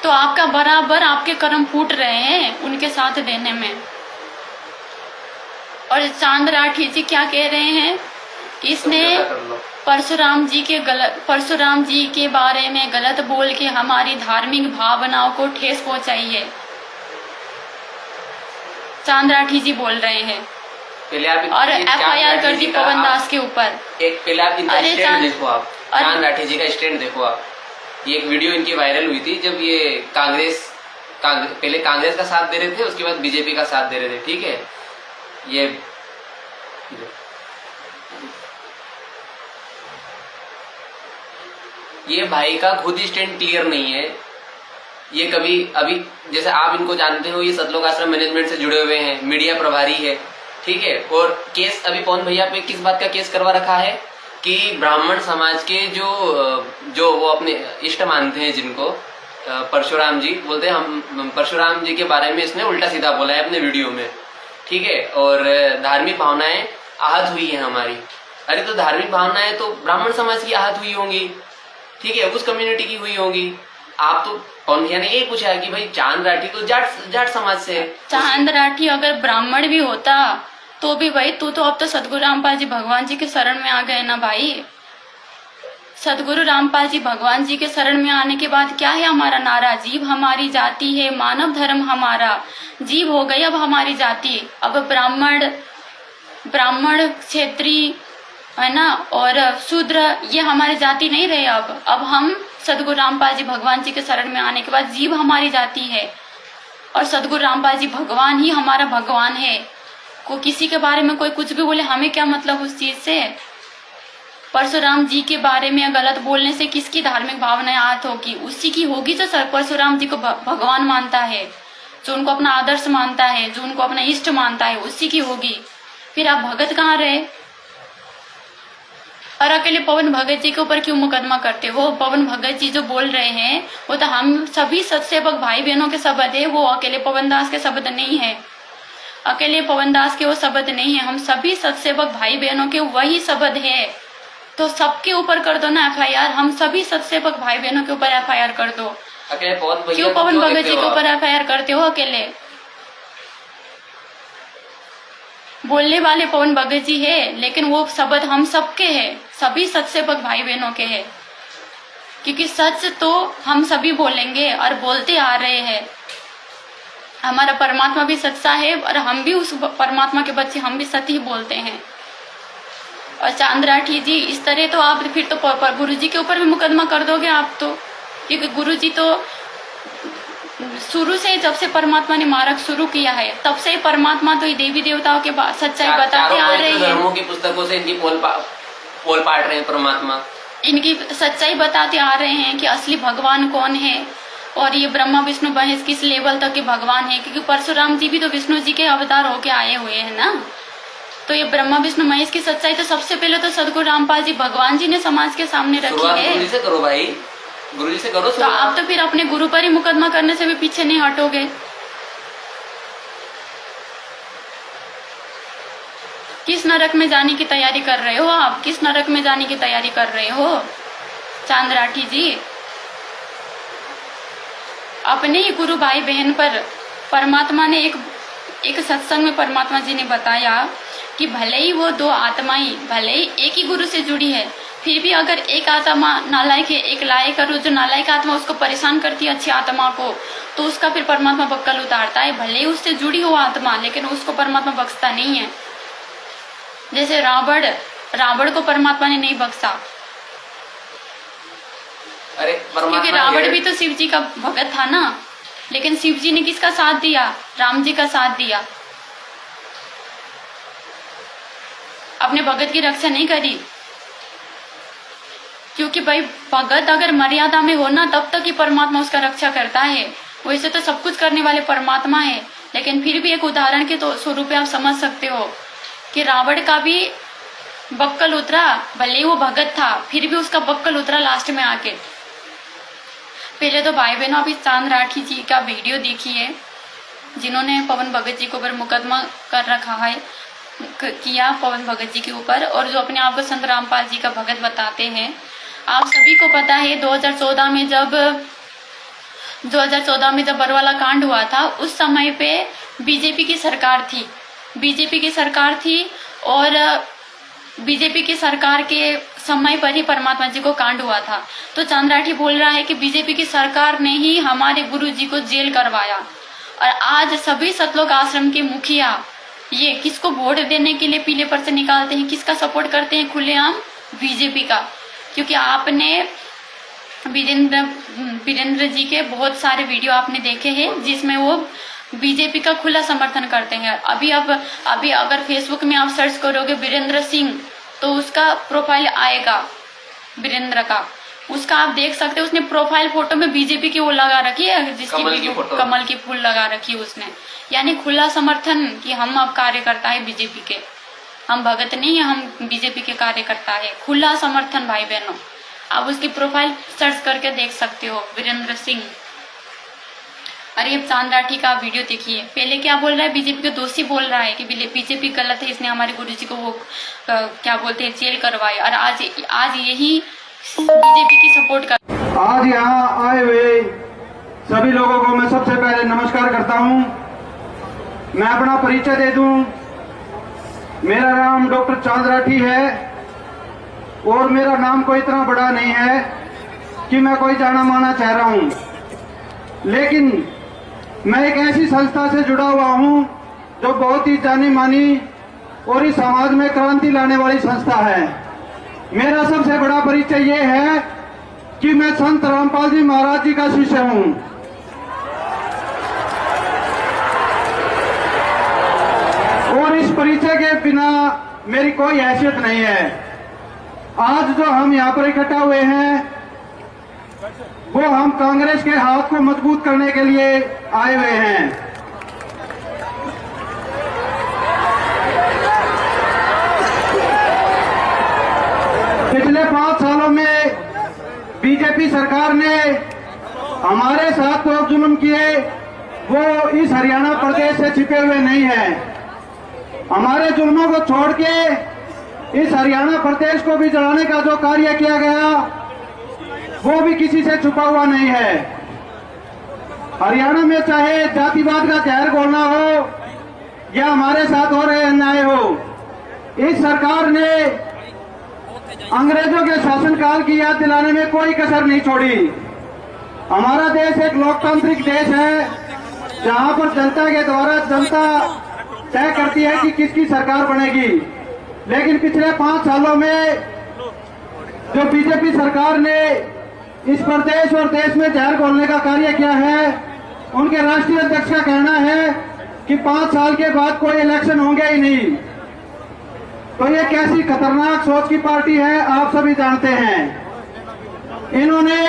तो आपका बराबर आपके कर्म फूट रहे हैं उनके साथ देने में। और चांद राठी जी क्या कह रहे हैं, इसने परशुराम जी के बारे में गलत बोल के हमारी धार्मिक भावनाओं को ठेस पहुंचाई है। चांद राठी जी बोल रहे हैं। पहले आप और FIR कर दी पवन दास के ऊपर। एक पहले आप इनका स्टैंड देखो, आप चांद राठी जी का स्टैंड देखो आप। ये एक वीडियो इनकी वायरल हुई थी जब ये पहले कांग्रेस का साथ दे रहे थे, उसके बाद बीजेपी का साथ दे रहे थे, ठीक है। ये भाई का खुद ही स्टैंड क्लियर नहीं है। ये कभी अभी जैसे आप इनको जानते हो, ये सतलोक आश्रम मैनेजमेंट से जुड़े हुए हैं, मीडिया प्रभारी है, ठीक है। और केस अभी पवन भैया पे किस बात का केस करवा रखा है कि ब्राह्मण समाज के जो वो अपने इष्ट मानते हैं, जिनको परशुराम जी बोलते हैं, हम परशुराम जी के बारे में इसने उल्टा सीधा बोला है अपने वीडियो में, ठीक है। और धार्मिक भावनाएं आहत हुई है हमारी। अरे तो धार्मिक भावनाएं तो ब्राह्मण समाज की आहत हुई होंगी, ठीक है, उस कम्युनिटी की हुई होगी। आप तो पवन भैया ने यही पूछा है कि भाई चांद राठी तो जाट समाज से है। चांद राठी अगर ब्राह्मण भी होता तो भी भाई तू तो अब तो सदगुरु रामपाल जी भगवान जी के शरण में आ गए ना भाई। सदगुरु रामपाल जी भगवान जी के शरण में आने के बाद क्या है हमारा नारा, जीव हमारी जाति है, मानव धर्म हमारा। जीव हो गई अब हमारी जाति। अब ब्राह्मण क्षेत्रीय है ना और शूद्र ये हमारी जाति नहीं रहे। अब हम सदगुरु रामपाल जी भगवान जी के शरण में आने के बाद जीव हमारी जाति है और सदगुरु रामपाल जी भगवान ही हमारा भगवान है। को किसी के बारे में कोई कुछ भी बोले, हमें क्या मतलब उस चीज से। परशुराम जी के बारे में गलत बोलने से किसकी धार्मिक भावनाएं आहत होगी? उसी की होगी जो परशुराम जी को भगवान मानता है, जो उनको अपना आदर्श मानता है, जो उनको अपना इष्ट मानता है, उसी की होगी। फिर आप भगत कहाँ रहे? और अकेले पवन भगत जी के ऊपर क्यों मुकदमा करते हो? पवन भगत जी जो बोल रहे हैं वो तो हम सभी सत्सेवक भाई बहनों के शब्द है, वो अकेले पवन दास के शब्द नहीं है। अकेले पवन दास के वो शब्द नहीं है, हम सभी सत्सेवक भाई बहनों के वही शब्द है। तो सबके ऊपर कर दो ना FIR, हम सभी सत्सेवक भाई बहनों के ऊपर FIR कर दो। क्यों पवन भगत जी के ऊपर FIR करते हो? अकेले बोलने वाले पवन भगत जी है, लेकिन वो शब्द हम सबके है, सभी सत्सेवक भाई बहनों के है। क्योंकि सच तो हम सभी बोलेंगे और बोलते आ रहे हैं। हमारा परमात्मा भी सच्चा है और हम भी उस परमात्मा के बच्चे, हम भी सत्य ही बोलते हैं। और चांद राठी जी इस तरह तो आप फिर तो गुरु जी के ऊपर भी मुकदमा कर दोगे आप तो, क्योंकि गुरु जी तो शुरू से जब से परमात्मा ने मार्ग शुरू किया है तब से परमात्मा तो देवी देवताओं के सच्चाई बताते आ रहे हैं। धर्मों की पुस्तकों से इनकी पोल पाट रहे हैं परमात्मा, इनकी सच्चाई बताते आ रहे हैं कि असली भगवान कौन है और ये ब्रह्मा विष्णु महेश किस लेवल तक के भगवान है। क्योंकि परशुराम जी भी तो विष्णु जी के अवतार होके आए हुए हैं ना। तो ये ब्रह्मा विष्णु महेश की सच्चाई तो सबसे पहले तो सदगुरु रामपाल जी भगवान जी ने समाज के सामने रखी है। गुरु जी से करो भाई, गुरु जी से करो। तो आप तो फिर अपने गुरु पर ही मुकदमा करने से भी पीछे नहीं हटोगे। किस नरक में जाने की तैयारी कर रहे हो आप? किस नरक में जाने की तैयारी कर रहे हो चांद राठी जी? अपने ही गुरु भाई बहन पर परमात्मा ने एक सत्संग में परमात्मा जी ने बताया कि भले ही वो दो आत्माएं भले ही एक ही गुरु से जुड़ी है, फिर भी अगर एक आत्मा नालायक है, एक लायक है, जो नालायक आत्मा उसको परेशान करती है अच्छी आत्मा को, तो उसका फिर परमात्मा बक्कल उतारता है। भले ही उससे जुड़ी हो आत्मा, लेकिन उसको परमात्मा बख्शता नहीं है। जैसे रावण को परमात्मा ने नहीं बख्शा, अरे क्योंकि रावण भी तो शिव जी का भगत था ना। लेकिन शिव जी ने किसका साथ दिया? राम जी का साथ दिया। अपने भगत की रक्षा नहीं करी, क्योंकि भाई भगत अगर मर्यादा में हो ना तब तक ही परमात्मा उसका रक्षा करता है। वैसे तो सब कुछ करने वाले परमात्मा है, लेकिन फिर भी एक उदाहरण के तो स्वरूप आप समझ सकते हो कि रावण का भी बक्कल उतरा, भले ही वो भगत था फिर भी उसका बक्कल उतरा लास्ट में आके। पहले तो भाई बहनों, अभी चांद राठी जी का वीडियो देखिए जिन्होंने पवन भगत जी के ऊपर मुकदमा कर रखा है, किया पवन भगत जी के ऊपर, और जो अपने आप को संत रामपाल जी का भगत बताते हैं। आप सभी को पता है 2014 में जब बरवाला कांड हुआ था, उस समय पे बीजेपी की सरकार थी और बीजेपी की सरकार के समय पर ही परमात्मा जी को कांड हुआ था। तो चांद राठी बोल रहा है कि बीजेपी की सरकार ने ही हमारे गुरु जी को जेल करवाया, और आज सभी सतलोक आश्रम के मुखिया ये किसको वोट देने के लिए पीले पर्चे निकालते हैं, किसका सपोर्ट करते हैं? खुलेआम बीजेपी का। क्योंकि आपने वीरेंद्र जी के बहुत सारे वीडियो आपने देखे हैं जिसमें वो बीजेपी का खुला समर्थन करते हैं। अभी अगर फेसबुक में आप सर्च करोगे वीरेंद्र सिंह तो उसका प्रोफाइल आएगा, वीरेंद्र का, उसका आप देख सकते हो। उसने प्रोफाइल फोटो में बीजेपी की वो लगा रखी है, जिसकी कमल की फूल लगा रखी है उसने, यानी खुला समर्थन कि हम अब कार्यकर्ता है बीजेपी के, हम भगत नहीं है, हम बीजेपी के कार्यकर्ता है। खुला समर्थन भाई बहनों, आप उसकी प्रोफाइल सर्च करके देख सकते हो, वीरेंद्र सिंह। अरे अब चांद राठी का वीडियो देखिए, पहले क्या बोल रहा है, बीजेपी को दोषी बोल रहा है कि बीजेपी गलत है, इसने हमारे गुरुजी को वो क्या बोलते हैं जेल करवाए, और आज यही बीजेपी की सपोर्ट कर। आज यहाँ आए हुए सभी लोगों को मैं सबसे पहले नमस्कार करता हूँ। मैं अपना परिचय दे दूं, मेरा नाम डॉक्टर चांद राठी है और मेरा नाम कोई इतना बड़ा नहीं है कि मैं कोई जाना माना चेहरा रहा हूँ, लेकिन मैं एक ऐसी संस्था से जुड़ा हुआ हूँ जो बहुत ही जानी मानी और इस समाज में क्रांति लाने वाली संस्था है। मेरा सबसे बड़ा परिचय ये है कि मैं संत रामपाल जी महाराज जी का शिष्य हूँ। और इस परिचय के बिना मेरी कोई हैसियत नहीं है। आज जो हम यहाँ पर इकट्ठा हुए हैं वो हम कांग्रेस के हाथ को मजबूत करने के लिए आए हुए हैं। पिछले 5 सालों में बीजेपी सरकार ने हमारे साथ जो जुल्म किए वो इस हरियाणा प्रदेश से छिपे हुए नहीं है। हमारे जुल्मों को छोड़ के इस हरियाणा प्रदेश को भी जलाने का जो कार्य किया गया वो भी किसी से छुपा हुआ नहीं है। हरियाणा में चाहे जातिवाद का कहर घोलना हो या हमारे साथ हो रहे अन्याय हो, इस सरकार ने अंग्रेजों के शासनकाल की याद दिलाने में कोई कसर नहीं छोड़ी। हमारा देश एक लोकतांत्रिक देश है जहां पर जनता के द्वारा जनता तय करती है कि किसकी सरकार बनेगी। लेकिन पिछले 5 सालों में जो बीजेपी सरकार ने इस प्रदेश और देश में जहर घोलने का कार्य किया है, उनके राष्ट्रीय अध्यक्ष का कहना है कि 5 साल के बाद कोई इलेक्शन होंगे ही नहीं। तो ये कैसी खतरनाक सोच की पार्टी है आप सभी जानते हैं। इन्होंने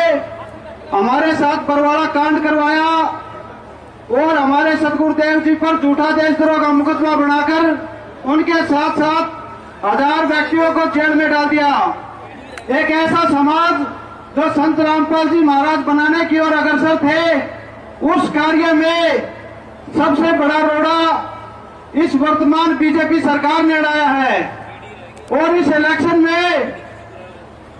हमारे साथ बरवाला कांड करवाया और हमारे सतगुरुदेव जी पर झूठा देशद्रोह का मुकदमा बनाकर उनके साथ साथ 1000 व्यक्तियों को जेल में डाल दिया। एक ऐसा समाज जो संत रामपाल जी महाराज बनाने की ओर अग्रसर थे, उस कार्य में सबसे बड़ा रोड़ा इस वर्तमान बीजेपी सरकार ने डाला है। और इस इलेक्शन में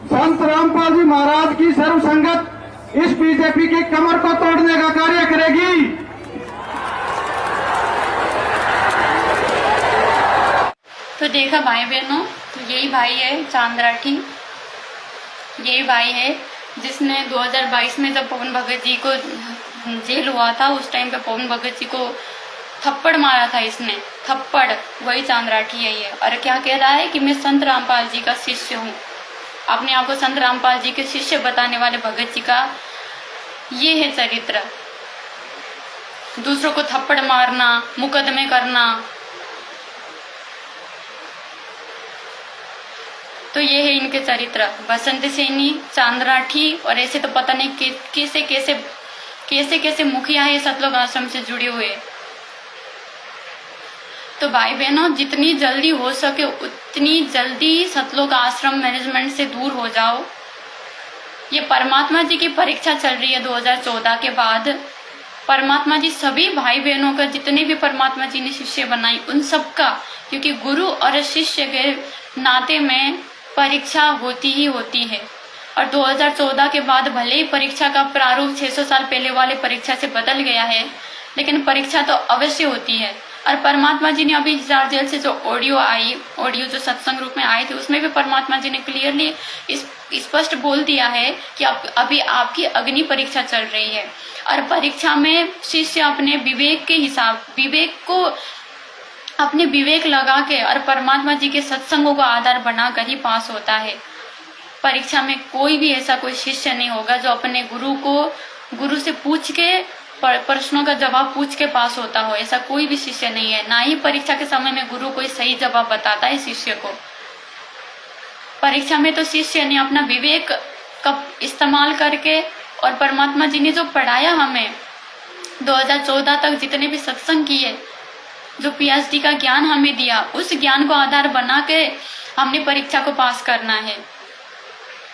संत रामपाल जी महाराज की सर्वसंगत इस बीजेपी की कमर को तोड़ने का कार्य करेगी। तो देखा भाई बहनों, तो यही भाई है चांद राठी, यही भाई है जिसने 2022 में जब पवन भगत जी को जेल हुआ था उस टाइम पे पवन भगत जी को थप्पड़ मारा था इसने, थप्पड़, वही चांद राठी है ये। और क्या कह रहा है कि मैं संत रामपाल जी का शिष्य हूँ, अपने आप को संत रामपाल जी के शिष्य बताने वाले भगत जी का ये है चरित्र। दूसरों को थप्पड़ मारना, मुकदमे करना, तो ये है इनके चरित्र, बसंत सैनी, चांद राठी, और ऐसे तो पता नहीं कैसे कैसे कैसे कैसे मुखिया है सतलोक आश्रम से जुड़े हुए। तो भाई बहनों, जितनी जल्दी हो सके उतनी जल्दी सतलोक आश्रम मैनेजमेंट से दूर हो जाओ। ये परमात्मा जी की परीक्षा चल रही है 2014 के बाद। परमात्मा जी सभी भाई बहनों का, जितने भी परमात्मा जी ने शिष्य बनाई उन सब का, क्योंकि गुरु और शिष्य के नाते में परीक्षा होती ही होती है। और 2014 के बाद भले ही परीक्षा का प्रारूप 600 साल पहले वाले परीक्षा से बदल गया है, लेकिन परीक्षा तो अवश्य होती है। और परमात्मा जी ने अभी हिसार जेल से जो ऑडियो जो सत्संग रूप में आए थे, उसमें भी परमात्मा जी ने क्लियरली स्पष्ट बोल दिया है कि अभी आपकी अग्नि परीक्षा चल रही है। और परीक्षा में शिष्य अपने विवेक लगा के और परमात्मा जी के सत्संगों को आधार बनाकर ही पास होता है। परीक्षा में कोई भी ऐसा कोई शिष्य नहीं होगा जो अपने गुरु से पूछ के प्रश्नों का जवाब पूछ के पास होता हो, ऐसा कोई भी शिष्य नहीं है। ना ही परीक्षा के समय में गुरु कोई सही जवाब बताता है शिष्य को। परीक्षा में तो शिष्य ने अपना विवेक का इस्तेमाल करके, और परमात्मा जी ने जो पढ़ाया हमें 2014 तक जितने भी सत्संग किए, जो पीएचडी का ज्ञान हमें दिया, उस ज्ञान को आधार बना के हमने परीक्षा को पास करना है।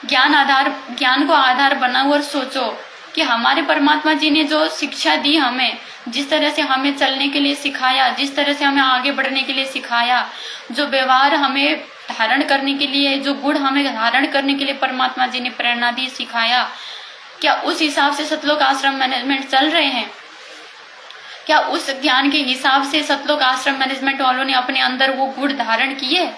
ज्ञान को आधार बनाओ और सोचो कि हमारे परमात्मा जी ने जो शिक्षा दी हमें, जिस तरह से हमें चलने के लिए सिखाया, जिस तरह से हमें आगे बढ़ने के लिए सिखाया, जो व्यवहार हमें धारण करने के लिए, जो गुण हमें धारण करने के लिए परमात्मा जी ने प्रेरणा दी, सिखाया, क्या उस हिसाब से सतलोक आश्रम मैनेजमेंट चल रहे हैं? क्या उस ज्ञान के हिसाब से सतलोक आश्रम मैनेजमेंट वालों ने अपने अंदर वो गुण धारण किए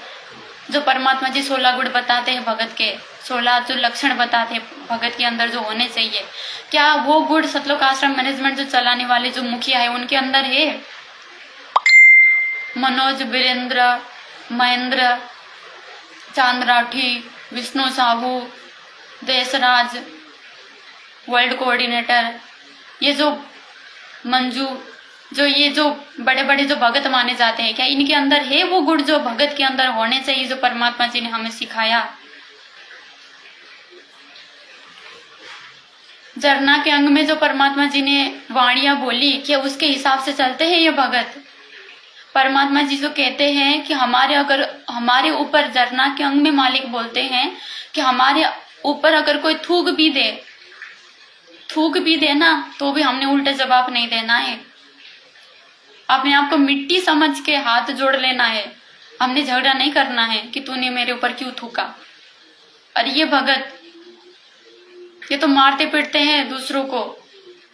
जो परमात्मा जी 16 गुण बताते हैं भगत के, 16 जो लक्षण बताते हैं भगत के अंदर जो होने चाहिए? क्या वो गुण सतलोक आश्रम मैनेजमेंट जो चलाने वाले जो मुखिया है उनके अंदर है? मनोज, वीरेंद्र, महेंद्र, चांद राठी, विष्णु साहू, देशराज, वर्ल्ड कोऑर्डिनेटर, ये जो मंजू, ये जो बड़े बड़े जो भगत माने जाते हैं, क्या इनके अंदर है वो गुण जो भगत के अंदर होने चाहिए, जो परमात्मा जी ने हमें सिखाया? झरना के अंग में जो परमात्मा जी ने वाणियां बोली, क्या उसके हिसाब से चलते हैं ये भगत? परमात्मा जी जो कहते हैं कि हमारे ऊपर, झरना के अंग में मालिक बोलते हैं कि हमारे ऊपर अगर कोई थूक भी देना तो भी हमने उल्टे जवाब नहीं देना है। अपने आप को मिट्टी समझ के हाथ जोड़ लेना है। हमने झगड़ा नहीं करना है कि तूने मेरे ऊपर क्यों थूका। और ये भगत, ये तो मारते पीटते हैं दूसरों को,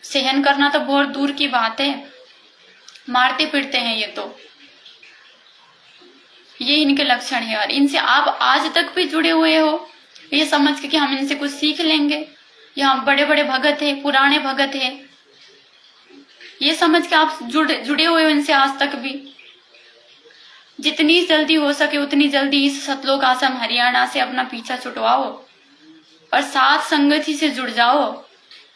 सहन करना तो बहुत दूर की बात है, मारते पीटते हैं ये इनके लक्षण है। और इनसे आप आज तक भी जुड़े हुए हो, ये समझ के कि हम इनसे कुछ सीख लेंगे, यहाँ बड़े बड़े भगत है, पुराने भगत है, ये समझ के आप जुड़े हुए हो इनसे आज तक भी। जितनी जल्दी हो सके उतनी जल्दी इस सतलोक आश्रम हरियाणा से अपना पीछा छुटवाओ और साथ संगति से जुड़ जाओ,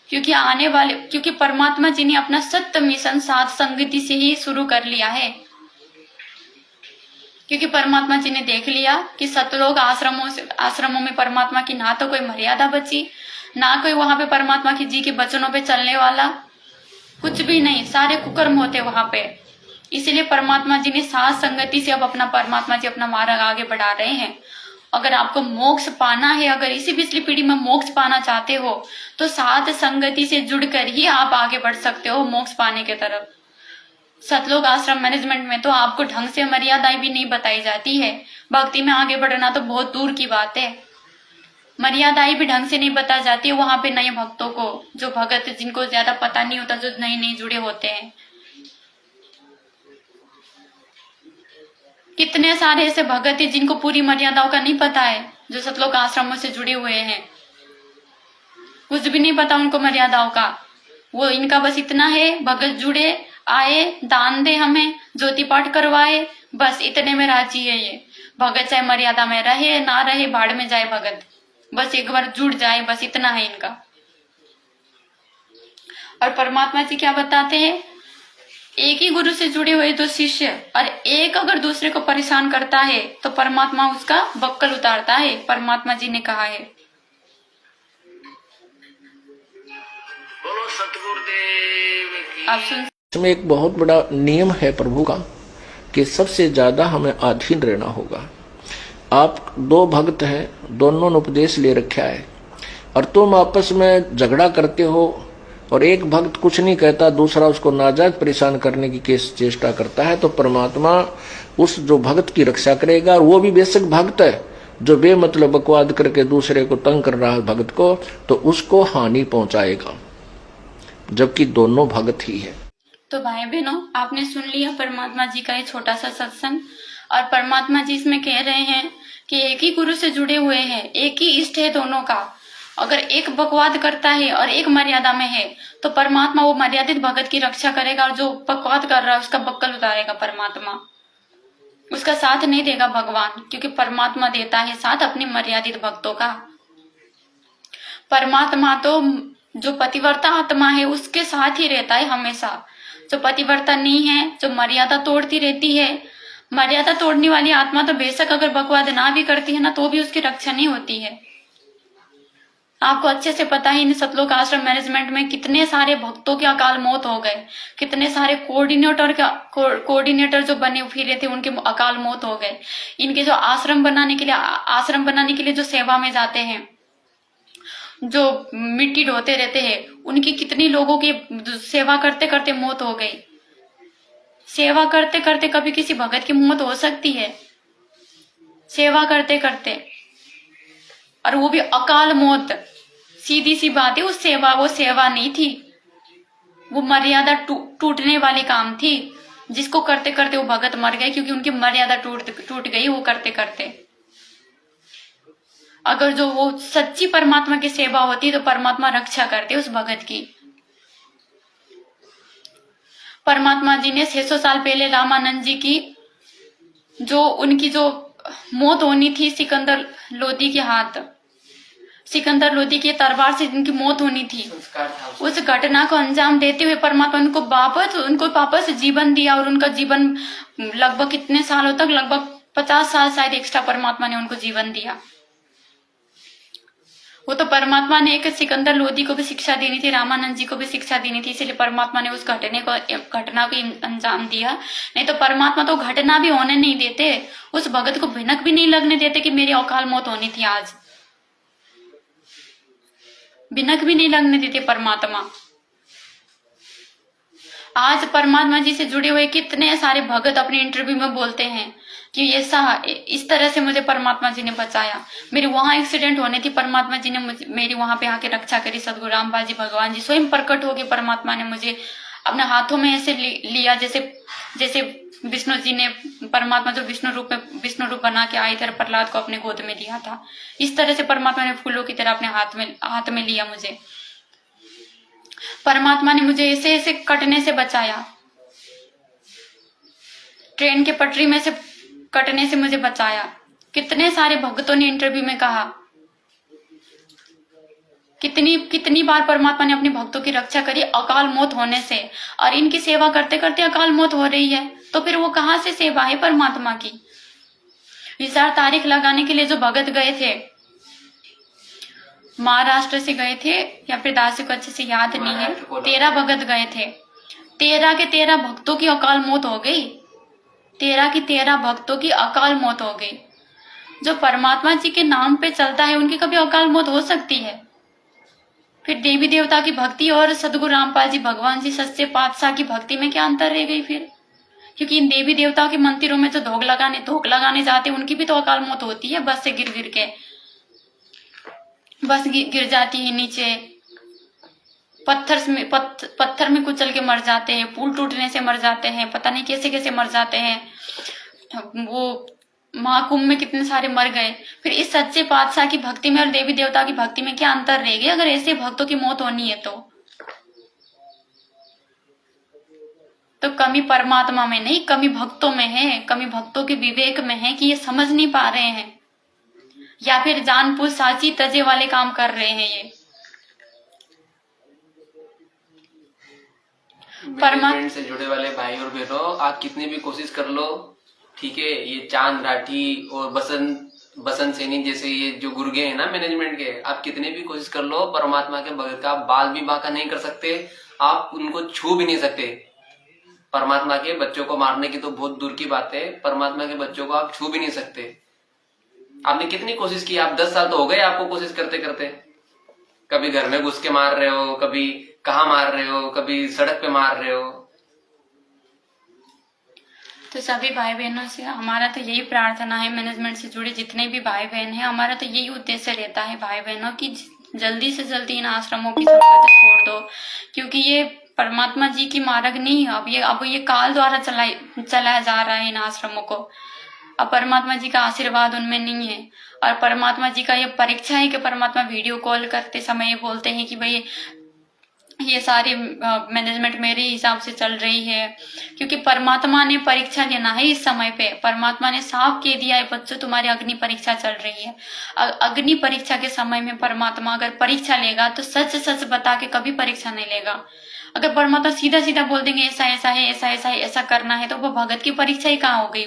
क्योंकि परमात्मा जी ने अपना सत्य मिशन साथ संगति से ही शुरू कर लिया है। क्योंकि परमात्मा जी ने देख लिया कि सतलोक आश्रमों में परमात्मा की ना तो कोई मर्यादा बची, ना कोई वहां पे परमात्मा की जी के वचनों पे चलने वाला, कुछ भी नहीं, सारे कुकर्म होते वहां पे। इसीलिए परमात्मा जी ने साथ संगति से अब परमात्मा जी अपना मार्ग आगे बढ़ा रहे हैं। अगर आपको मोक्ष पाना है, अगर इसी पिछली पीढ़ी में मोक्ष पाना चाहते हो, तो साथ संगति से जुड़कर ही आप आगे बढ़ सकते हो मोक्ष पाने के तरफ। सतलोक आश्रम मैनेजमेंट में तो आपको ढंग से मर्यादाएं भी नहीं बताई जाती है। भक्ति में आगे बढ़ना तो बहुत दूर की बात है, मर्यादाएं भी ढंग से नहीं बता जाती वहां पे नए भक्तों को, जो भगत जिनको ज्यादा पता नहीं होता, जो नए जुड़े होते हैं। कितने सारे ऐसे भगत हैं जिनको पूरी मर्यादाओं का नहीं पता है, जो सतलोक आश्रमों से जुड़े हुए हैं, कुछ भी नहीं पता उनको मर्यादाओं का। वो इनका बस इतना है, भगत जुड़े, आए, दान दे, हमें ज्योति पाठ करवाए, बस इतने में राजी है ये भगत। चाहे मर्यादा में रहे ना रहे, भाड़ में जाए भगत, बस एक बार जुड़ जाए, बस इतना है इनका। और परमात्मा जी क्या बताते हैं, एक ही गुरु से जुड़े हुए दो शिष्य और एक अगर दूसरे को परेशान करता है तो परमात्मा उसका बक्कल उतारता है, परमात्मा जी ने कहा है। आप सुन इसमें एक बहुत बड़ा नियम है प्रभु का कि सबसे ज्यादा हमें अधीन रहना होगा। आप दो भक्त हैं, दोनों ने उपदेश ले रखा है और तुम आपस में झगड़ा करते हो और एक भक्त कुछ नहीं कहता, दूसरा उसको नाजायज परेशान करने की चेष्टा करता है, तो परमात्मा उस जो भक्त की रक्षा करेगा। और वो भी बेशक भक्त है जो बेमतलब बकवाद करके दूसरे को तंग कर रहा है भक्त को, तो उसको हानि पहुंचाएगा, जबकि दोनों भक्त ही है। तो भाई बहनों, आपने सुन लिया परमात्मा जी का ये छोटा सा सत्संग। और परमात्मा जी इसमें कह रहे हैं कि एक ही गुरु से जुड़े हुए हैं, एक ही इष्ट है दोनों का। अगर एक बकवाद करता है और एक मर्यादा में है तो परमात्मा वो मर्यादित भगत की रक्षा करेगा, और जो बकवाद कर रहा है उसका बक्कल उतारेगा परमात्मा, उसका साथ नहीं देगा भगवान, क्योंकि परमात्मा देता है साथ अपने मर्यादित भक्तों का। परमात्मा तो जो पतिव्रता आत्मा है उसके साथ ही रहता है हमेशा। जो पतिव्रता नहीं है, जो मर्यादा तोड़ती रहती है, मर्यादा तोड़ने वाली आत्मा तो बेशक अगर बकवाद ना भी करती है ना तो भी उसकी रक्षा नहीं होती है। आपको अच्छे से पता है इन सतलोक आश्रम मैनेजमेंट में कितने सारे भक्तों की अकाल मौत हो गए, कितने सारे कोऑर्डिनेटर जो बने फिरे थे उनके अकाल मौत हो गए। इनके जो आश्रम बनाने के लिए जो सेवा में जाते हैं, जो मिट्टी ढोते रहते हैं, उनकी कितनी लोगों की सेवा करते करते मौत हो गई। सेवा करते करते कभी किसी भगत की मौत हो सकती है, सेवा करते करते, और वो भी अकाल मौत। सीधी सी बात है, वो सेवा नहीं थी, वो मर्यादा टूटने वाली काम थी, जिसको करते करते वो भगत मर गए, क्योंकि उनकी मर्यादा टूट गई वो करते करते। अगर जो वो सच्ची परमात्मा की सेवा होती तो परमात्मा रक्षा करते उस भगत की। परमात्मा जी ने 600 साल पहले रामानंद जी की जो उनकी जो मौत होनी थी सिकंदर लोदी के हाथ, सिकंदर लोदी की तलवार से जिनकी मौत होनी थी, उस घटना को अंजाम देते हुए परमात्मा उनको वापस जीवन दिया। और उनका जीवन लगभग कितने सालों तक, लगभग 50 साल शायद एक्स्ट्रा परमात्मा ने उनको जीवन दिया। वो तो परमात्मा ने एक सिकंदर लोदी को भी शिक्षा देनी थी, रामानंद जी को भी शिक्षा देनी थी, इसलिए परमात्मा ने उस घटना को अंजाम दिया। नहीं तो परमात्मा तो घटना भी होने नहीं देते, उस भगत को भिनक भी नहीं लगने देते कि मेरी अकाल मौत होनी थी, आज भिनक भी नहीं लगने देते परमात्मा। आज परमात्मा जी से जुड़े हुए कितने सारे भगत अपने इंटरव्यू में बोलते हैं कि इस तरह से मुझे परमात्मा जी ने बचाया, मेरी वहां एक्सीडेंट होने थी, परमात्मा जी ने मेरी वहां पे आके रक्षा करी। सदगुरु रामपाल जी भगवान जी स्वयं प्रकट हो गए, परमात्मा ने मुझे अपने हाथों में ऐसे लिया जैसे विष्णु जी ने, परमात्मा जो विष्णु रूप बना के आए थे, प्रहलाद को अपने गोद में दिया था, इस तरह से परमात्मा ने फूलों की तरह अपने हाथ में लिया मुझे। परमात्मा ने मुझे ऐसे ऐसे कटने से बचाया, ट्रेन के पटरी में से कटने से मुझे बचाया। कितने सारे भक्तों ने इंटरव्यू में कहा, कितनी बार परमात्मा ने अपने भक्तों की रक्षा करी अकाल मौत होने से, और इनकी सेवा करते करते अकाल मौत हो रही है, तो फिर वो कहां से सेवा है परमात्मा की। विचार तारीख लगाने के लिए जो भगत गए थे, महाराष्ट्र से गए थे या फिर दासी को अच्छे से याद नहीं है, 13 भगत गए थे, 13 के 13 भक्तों की अकाल मौत हो गई, 13 की 13 भक्तों की अकाल मौत हो गई। जो परमात्मा जी के नाम पे चलता है उनकी कभी अकाल मौत हो सकती है। फिर देवी देवता की भक्ति और सदगुरु रामपाल जी भगवान जी सच्चे पातशाह की भक्ति में क्या अंतर रह गई फिर? क्योंकि इन देवी देवताओं के मंदिरों में जो धोख लगाने जाते हैं उनकी भी तो अकाल मौत होती है, बस से गिर के बस गिर जाती है नीचे, पत्थर में कुचल के मर जाते हैं, पुल टूटने से मर जाते हैं, पता नहीं कैसे कैसे मर जाते हैं। वो महाकुंभ में कितने सारे मर गए। फिर इस सच्चे पातशाह की भक्ति में और देवी देवता की भक्ति में क्या अंतर रह गया अगर ऐसे भक्तों की मौत होनी है तो कमी परमात्मा में नहीं, कमी भक्तों में है, कमी भक्तों के विवेक में है कि ये समझ नहीं पा रहे हैं, या फिर जानबूझ साची तजे वाले काम कर रहे हैं ये। मैनेजमेंट से जुड़े वाले भाई और बहनों, आप कितनी भी कोशिश कर लो, ठीक है, ये चांद राठी और बसंत सैनी जैसे ये जो गुर्गे हैं ना मैनेजमेंट के, आप कितने भी कोशिश कर लो, परमात्मा के बगैर का बाल भी बांका नहीं कर सकते, आप उनको छू भी नहीं सकते। परमात्मा के बच्चों को मारने की तो बहुत दूर की बात है, परमात्मा के बच्चों को आप छू भी नहीं सकते। आपने कितनी कोशिश की, आप 10 साल तो हो गए आपको कोशिश करते करते। कभी घर में घुस के मार रहे हो, कभी कहाँ मार रहे हो, कभी सड़क पे मार रहे हो। तो सभी भाई बहनों से हमारा तो यही प्रार्थना है, मैनेजमेंट से जुड़े जितने भी भाई बहन हैं, हमारा तो यही उद्देश्य रहता है भाई बहनों की जल्दी से जल्दी इन आश्रमों की संपत्ति छोड़ दो, क्योंकि ये परमात्मा जी की मार्ग नहीं है। अब ये काल द्वारा चलाया जा रहा है इन आश्रमों को। अब परमात्मा जी का आशीर्वाद उनमें नहीं है, और परमात्मा जी का ये परीक्षा है कि परमात्मा वीडियो कॉल करते समय बोलते हैं कि भाई ये सारी मैनेजमेंट मेरे हिसाब से चल रही है, क्योंकि परमात्मा ने परीक्षा लेना है इस समय पे। परमात्मा ने साफ कह दिया है, बच्चों तुम्हारी अग्नि परीक्षा चल रही है। अग्नि परीक्षा के समय में परमात्मा अगर परीक्षा लेगा तो सच सच बता के कभी परीक्षा नहीं लेगा। अगर परमात्मा सीधा सीधा बोल देंगे ऐसा ऐसा है, ऐसा ऐसा है, ऐसा करना है, तो वो भगत की परीक्षा ही कहाँ हो गई?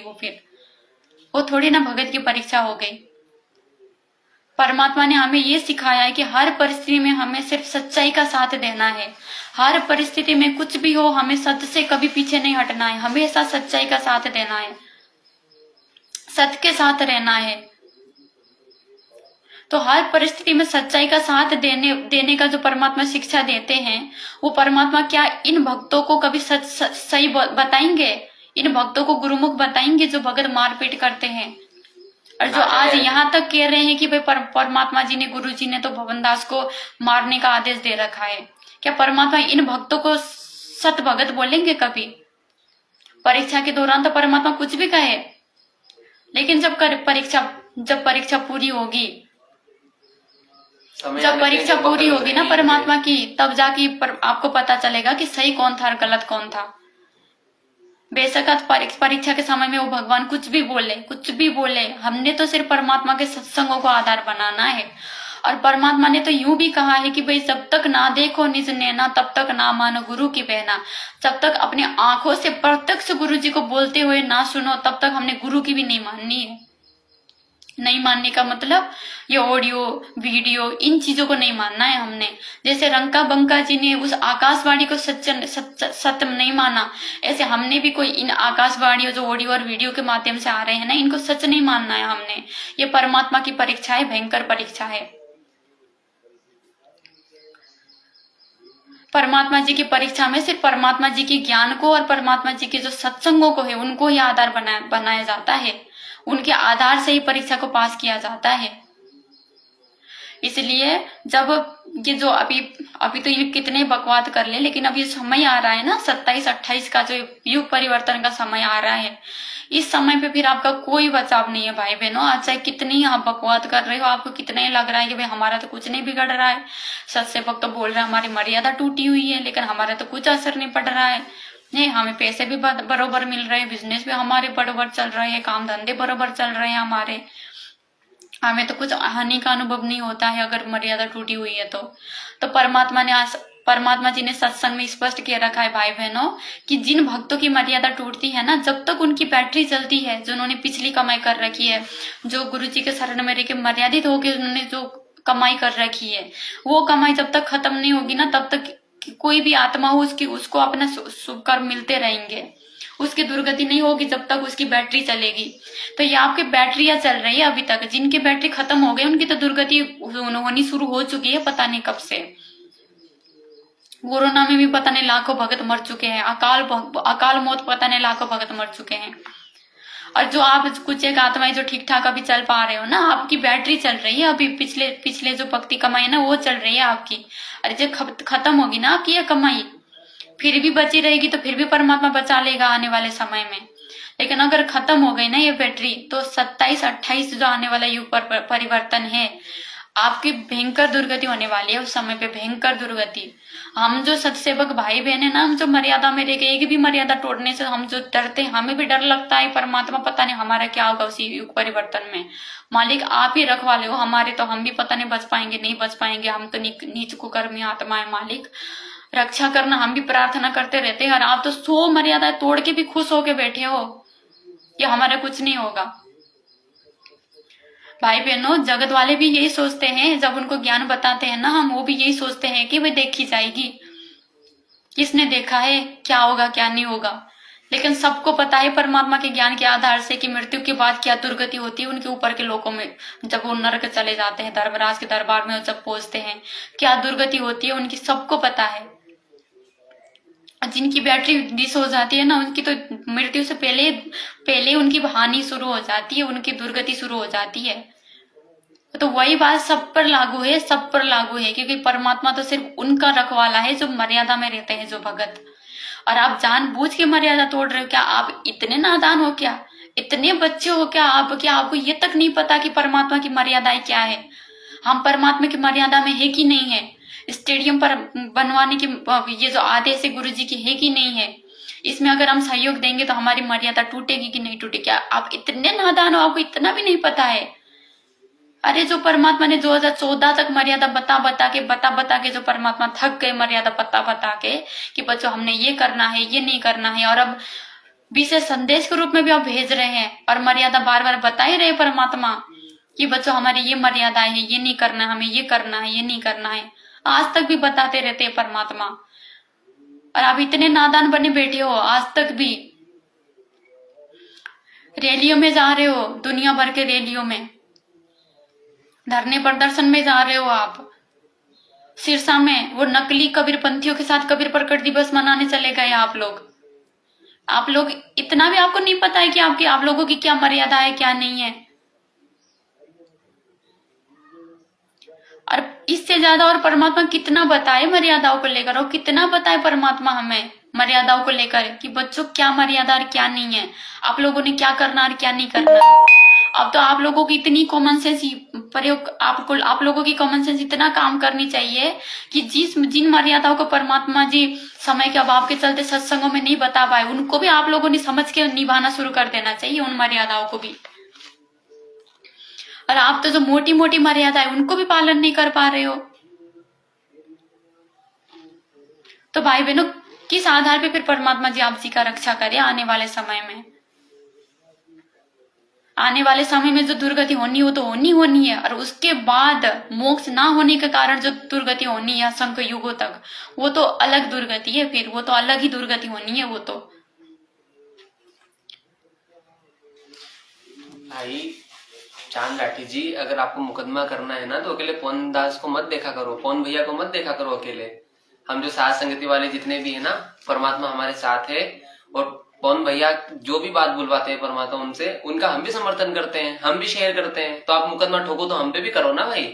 वो थोड़ी ना भगत की परीक्षा हो गई। परमात्मा ने हमें ये सिखाया है कि हर परिस्थिति में हमें सिर्फ सच्चाई का साथ देना है। हर परिस्थिति में कुछ भी हो, हमें सत्य से कभी पीछे नहीं हटना है, हमेशा सच्चाई का साथ देना है, सत्य के साथ रहना है। तो हर परिस्थिति में सच्चाई का साथ देने का जो परमात्मा शिक्षा देते हैं, वो परमात्मा क्या इन भक्तों को कभी सही बताएंगे? इन भक्तों को गुरुमुख बताएंगे जो भगत मारपीट करते हैं, और जो आज यहाँ तक कह रहे हैं कि भाई परमात्मा जी ने, गुरु जी ने तो भवनदास को मारने का आदेश दे रखा है। क्या परमात्मा इन भक्तों को सत भगत बोलेंगे कभी? परीक्षा के दौरान तो परमात्मा कुछ भी कहे, लेकिन जब परीक्षा पूरी होगी, ना परमात्मा की, तब जाके आपको पता चलेगा कि सही कौन था और गलत कौन था। बेशक परीक्षा के समय में वो भगवान कुछ भी बोले, हमने तो सिर्फ परमात्मा के सत्संगों को आधार बनाना है। और परमात्मा ने तो यूं भी कहा है कि भाई जब तक ना देखो निज नैना, तब तक ना मानो गुरु की बहना। जब तक अपने आंखों से प्रत्यक्ष गुरु जी को बोलते हुए ना सुनो, तब तक हमने गुरु की भी नहीं माननी है। नहीं मानने का मतलब ये ऑडियो वीडियो इन चीजों को नहीं मानना है हमने। जैसे रंका बंका जी ने उस आकाशवाणी को सत्य नहीं माना, ऐसे हमने भी कोई इन आकाशवाणियों जो ऑडियो और वीडियो के माध्यम से आ रहे हैं ना, इनको सच नहीं मानना है हमने। ये परमात्मा की परीक्षा है, भयंकर परीक्षा है। परमात्मा जी की परीक्षा में सिर्फ परमात्मा जी के ज्ञान को और परमात्मा जी के जो सत्संगों को है उनको ही आधार बनाया जाता है। उनके आधार से ही परीक्षा को पास किया जाता है। इसलिए जब ये जो अभी तो ये कितने बकवाद कर ले, लेकिन अब ये समय आ रहा है ना 27-28 का जो युग परिवर्तन का समय आ रहा है, इस समय पे फिर आपका कोई बचाव नहीं है भाई बहनों। आज चाहे कितनी आप बकवाद कर रहे हो, आपको कितना ही लग रहा है कि भाई हमारा तो कुछ नहीं बिगड़ रहा है, सत्य भक्त तो बोल रहे हैं हमारी मर्यादा टूटी हुई है, लेकिन हमारा तो कुछ असर नहीं पड़ रहा है। नहीं, हमें पैसे भी बरोबर मिल रहे हैं, बिजनेस भी हमारे बरोबर चल रहे हैं, काम धंधे बरोबर चल रहे हैं हमारे, हमें तो कुछ हानि का अनुभव नहीं होता है अगर मर्यादा टूटी हुई है तो परमात्मा जी ने सत्संग में स्पष्ट कह रखा है भाई बहनों कि जिन भक्तों की मर्यादा टूटती है ना, जब तक उनकी बैटरी चलती है, जो उन्होंने पिछली कमाई कर रखी है, जो गुरु जी के शरण में रह के मर्यादित होकर उन्होंने जो कमाई कर रखी है, वो कमाई जब तक खत्म नहीं होगी ना, तब तक कोई भी आत्मा हो उसको अपना शुभ कर्म मिलते रहेंगे, उसकी दुर्गति नहीं होगी जब तक उसकी बैटरी चलेगी। तो ये आपकी बैटरियां चल रही है अभी तक, जिनकी बैटरी खत्म हो गई उनकी तो दुर्गति होनी शुरू हो चुकी है, पता नहीं कब से। कोरोना में भी पता नहीं लाखों भगत मर चुके हैं, अकाल मौत पता नहीं लाखों भगत मर चुके हैं। और जो आप कुछ एक आत्माएं जो ठीक ठाक अभी चल पा रहे हो ना, आपकी बैटरी चल रही है अभी, पिछले जो भक्ति कमाई ना वो चल रही है आपकी। अरे जब खत्म होगी ना आपकी ये कमाई, फिर भी बची रहेगी तो फिर भी परमात्मा बचा लेगा आने वाले समय में। लेकिन अगर खत्म हो गई ना ये बैटरी, तो 27-28 जो आने वाला युग पर परिवर्तन है, आपकी भयंकर दुर्गति होने वाली है उस समय पे, भयंकर दुर्गति। हम जो सत्सेवक भाई बहन है ना, हम जो मर्यादा में रह गए, एक भी मर्यादा तोड़ने से हम जो डरते हैं, हमें भी डर लगता है परमात्मा पता नहीं हमारा क्या होगा उसी युग परिवर्तन में। मालिक आप ही रखवाले हो हमारे, तो हम भी पता नहीं बच पाएंगे नहीं बच पाएंगे, हम तो नीच कुकर्मी आत्मा है मालिक। रक्षा करना हम भी प्रार्थना करते रहते हैं, और आप तो 100 मर्यादाएं तोड़ के भी खुश होके बैठे हो कि हमारा कुछ नहीं होगा। भाई बहनों, जगत वाले भी यही सोचते हैं, जब उनको ज्ञान बताते हैं ना हम, वो भी यही सोचते हैं कि वे देखी जाएगी, किसने देखा है क्या होगा क्या नहीं होगा। लेकिन सबको पता है परमात्मा के ज्ञान के आधार से कि मृत्यु के बाद क्या दुर्गति होती है उनके ऊपर के लोगों में, जब वो नरक चले जाते हैं, धर्मराज के दरबार में जब पहुंचते हैं, क्या दुर्गति होती है उनकी सबको पता है। जिनकी बैटरी डिस हो जाती है ना, उनकी तो मृत्यु से पहले उनकी हानि शुरू हो जाती है, उनकी दुर्गति शुरू हो जाती है। तो वही बात सब पर लागू है, सब पर लागू है, क्योंकि परमात्मा तो सिर्फ उनका रखवाला है जो मर्यादा में रहते हैं, जो भगत। और आप जानबूझ के मर्यादा तोड़ रहे हो क्या? आप इतने नादान हो क्या? इतने बच्चे हो क्या आप? क्या आपको ये तक नहीं पता कि परमात्मा की मर्यादाएं क्या है? हम परमात्मा की मर्यादा में है कि नहीं है? स्टेडियम पर बनवाने की ये जो आदेश है गुरु जी की है कि नहीं है? इसमें अगर हम सहयोग देंगे तो हमारी मर्यादा टूटेगी कि नहीं टूटेगी? क्या आप इतने नादान हो, आपको इतना भी नहीं पता है? अरे जो परमात्मा ने 2014 तक मर्यादा बता के जो परमात्मा थक गए मर्यादा बता के कि बच्चों हमने ये करना है, ये नहीं करना है, और अब विशेष संदेश के रूप में भी आप भेज रहे हैं और मर्यादा बार बार बता ही रहे परमात्मा कि बच्चों हमारी ये मर्यादाएं है, ये नहीं करना, हमें ये करना है, ये नहीं करना है। आज तक भी बताते रहते हैं परमात्मा, और आप इतने नादान बने बैठे हो। आज तक भी रैलियों में जा रहे हो, दुनिया भर के रैलियों में, धरने प्रदर्शन में जा रहे हो आप। सिरसा में वो नकली कबीरपंथियों के साथ कबीर प्रकट दिवस मनाने चले गए आप लोग इतना भी आपको नहीं पता है कि आप लोगों की क्या मर्यादा है क्या नहीं है। और इससे ज्यादा और परमात्मा कितना बताए मर्यादाओं को लेकर, और कितना बताए परमात्मा हमें मर्यादाओं को लेकर कि बच्चों क्या मर्यादा और क्या नहीं है, आप लोगों ने क्या करना और क्या नहीं करना। अब तो आप लोगों की इतनी कॉमन सेंस प्रयोग, आप लोगों की कॉमन सेंस इतना काम करनी चाहिए कि जिन मर्यादाओं को परमात्मा जी समय के अभाव के चलते सत्संगों में नहीं बता पाए, उनको भी आप लोगों ने समझ के निभाना शुरू कर देना चाहिए, उन मर्यादाओं को भी। और आप तो जो मोटी मोटी मर्यादा है उनको भी पालन नहीं कर पा रहे हो। तो भाई बहनों, किस आधार पे फिर परमात्मा जी आप जी का रक्षा करे आने वाले समय में? आने वाले समय में जो दुर्गति होनी है वो तो होनी है, और उसके बाद मोक्ष ना होने के कारण जो दुर्गति होनी है असंख्य युगों तक, वो तो अलग दुर्गति है, फिर वो तो अलग ही दुर्गति होनी है। वो तो भाई चांद लाठी जी, अगर आपको मुकदमा करना है ना तो अकेले पवन दास को मत देखा करो, पवन भैया को मत देखा करो अकेले। हम जो साथ संगति वाले जितने भी है ना, परमात्मा हमारे साथ है, और पवन भैया जो भी बात बुलवाते हैं परमात्मा उनसे, उनका हम भी समर्थन करते हैं, हम भी शेयर करते हैं। तो आप मुकदमा ठोको तो हम पे भी करो ना भाई।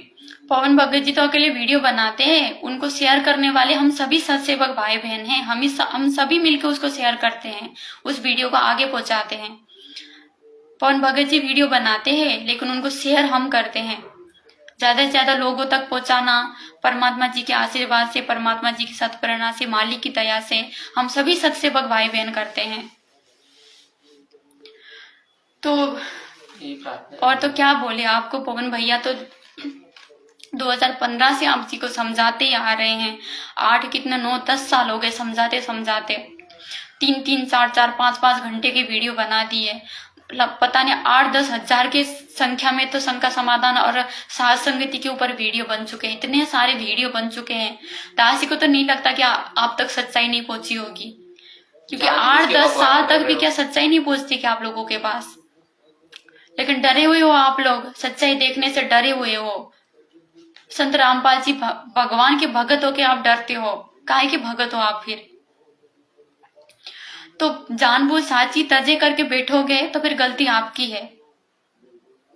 पवन भगत जी तो अकेले वीडियो बनाते हैं, उनको शेयर करने वाले हम सभी सत्सेवक भाई बहन हैं, हम सभी मिलकर उसको शेयर करते हैं, उस वीडियो को आगे पहुंचाते हैं। पवन भगत जी वीडियो बनाते हैं लेकिन उनको शेयर हम करते हैं, ज्यादा से ज्यादा लोगों तक पहुंचाना परमात्मा जी के आशीर्वाद से, परमात्मा जी की सत्प्रेरणा से, मालिक की दया से हम सभी सत्सेवक भाई बहन करते हैं। तो और तो क्या बोले आपको, पवन भैया तो 2015 से आप जी को समझाते ही आ रहे हैं, 9-10 साल हो गए समझाते 3-3, 4-4, 5-5 घंटे के वीडियो बना दिए। पता नहीं 8-10 हजार की संख्या में तो संख्या समाधान और साध संगति के ऊपर वीडियो बन चुके हैं, इतने सारे वीडियो बन चुके हैं। दासी को तो नहीं लगता कि आप तक सच्चाई नहीं पहुंची होगी, क्योंकि 8-10 साल तक भी क्या सच्चाई नहीं पहुंचती क्या आप लोगों के पास? लेकिन डरे हुए हो आप लोग, सच्चाई देखने से डरे हुए हो। संत रामपाल जी भगवान के भगत हो के आप डरते हो, काहे के भगत हो आप? फिर तो जानबूझ साची तजे करके बैठोगे तो फिर गलती आपकी है,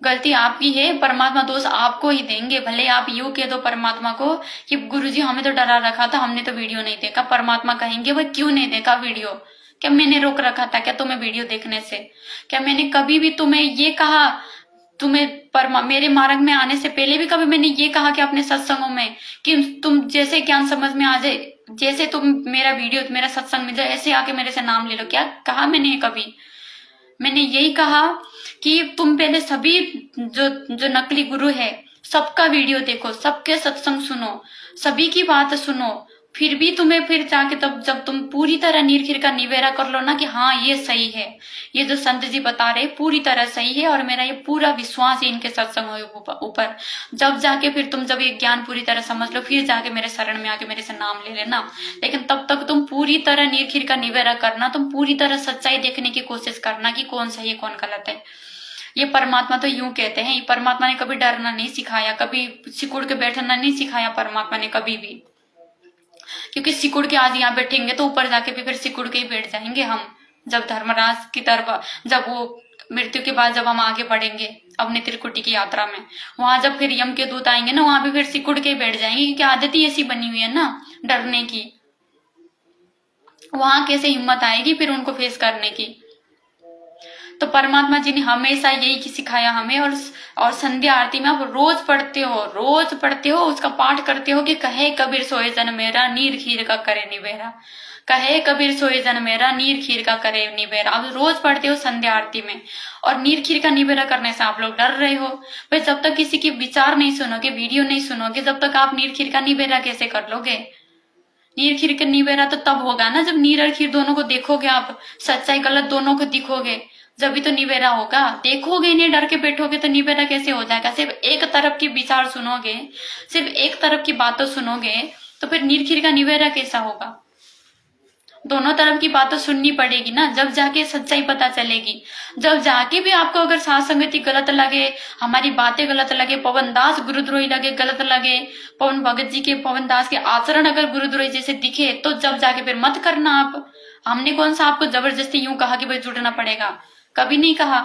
गलती आपकी है। परमात्मा दोष आपको ही देंगे। भले आप यूं कह दो परमात्मा को कि गुरुजी हमें तो डरा रखा था, हमने तो वीडियो नहीं देखा। परमात्मा कहेंगे वह क्यों नहीं देखा वीडियो? क्या मैंने रोक रखा था क्या तुम्हें वीडियो देखने से? क्या मैंने कभी भी तुम्हें ये कहा, मेरे मार्ग में आने से पहले भी कभी मैंने ये कहा कि अपने सत्संगों में कि तुम जैसे ज्ञान समझ में आ जाए, जैसे तुम मेरा वीडियो मेरा सत्संग में जाए ऐसे आके मेरे से नाम ले लो? क्या कहा मैंने कभी? मैंने यही कहा कि तुम पहले सभी जो नकली गुरु है सबका वीडियो देखो, सबके सत्संग सुनो, सभी की बात सुनो, फिर भी तुम्हें फिर जाके तब जब तुम पूरी तरह नीरखीर का निवेरा कर लो ना कि हाँ ये सही है, ये जो संत जी बता रहे पूरी तरह सही है और मेरा ये पूरा विश्वास है इनके सत्संग ऊपर, जब जाके फिर तुम जब ये ज्ञान पूरी तरह समझ लो फिर जाके मेरे शरण में आके मेरे से नाम ले लेना। लेकिन तब तक तुम पूरी तरह नीरखीर का निवेरा करना, तुम पूरी तरह सच्चाई देखने की कोशिश करना कि कौन सही है कौन गलत है। ये परमात्मा तो यूं कहते हैं, ये परमात्मा ने कभी डरना नहीं सिखाया, कभी सिकुड़ के बैठना नहीं सिखाया परमात्मा ने कभी भी, क्योंकि सिकुड़ के आज यहाँ बैठेंगे तो ऊपर जाके भी फिर सिकुड़ के ही बैठ जाएंगे हम। जब धर्मराज की तरफ जब वो मृत्यु के बाद जब हम आगे बढ़ेंगे अपने त्रिकुटी की यात्रा में, वहां जब फिर यम के दूत आएंगे ना, वहां भी फिर सिकुड़ के ही बैठ जाएंगे, क्योंकि आदत ही ऐसी बनी हुई है ना डरने की। वहां कैसे हिम्मत आएगी फिर उनको फेस करने की। तो परमात्मा जी ने हमेशा यही सिखाया हमें। और संध्या आरती में आप रोज पढ़ते हो उसका पाठ करते हो कि कहे कबीर सोए जन मेरा नीर खीर का करे निबेरा, कहे कबीर सोए जन मेरा नीर खीर का करे निबेरा। आप रोज पढ़ते हो संध्या आरती में, और नीर खीर का निबेरा करने से आप लोग डर रहे हो। भाई जब तक किसी की विचार नहीं सुनोगे, वीडियो नहीं सुनोगे, जब तक आप नीर खीर का निबेरा कैसे कर लोगे। नीर खीर का निबेरा तो तब होगा ना जब नीर और खीर दोनों को देखोगे, आप सच्चाई गलत दोनों को दिखोगे, जब भी तो निबेरा होगा। देखोगे नहीं, डर के बैठोगे तो निबेरा कैसे हो जाएगा। सिर्फ एक तरफ की विचार सुनोगे, सिर्फ एक तरफ की बातों सुनोगे तो फिर नीर खीर का निबेरा कैसा होगा। दोनों तरफ की बातों सुननी पड़ेगी ना, जब जाके सच्चाई पता चलेगी। जब जाके भी आपको अगर साथ संगति गलत लगे, हमारी बातें गलत लगे, पवन दास गुरुद्रोही लगे, गलत लगे, पवन भगत जी के पवन दास के आचरण अगर गुरुद्रोही जैसे दिखे, तो जब जाके फिर मत करना आप। हमने कौन सा आपको जबरदस्ती यूं कहा कि भाई जुड़ना पड़ेगा, कभी नहीं कहा।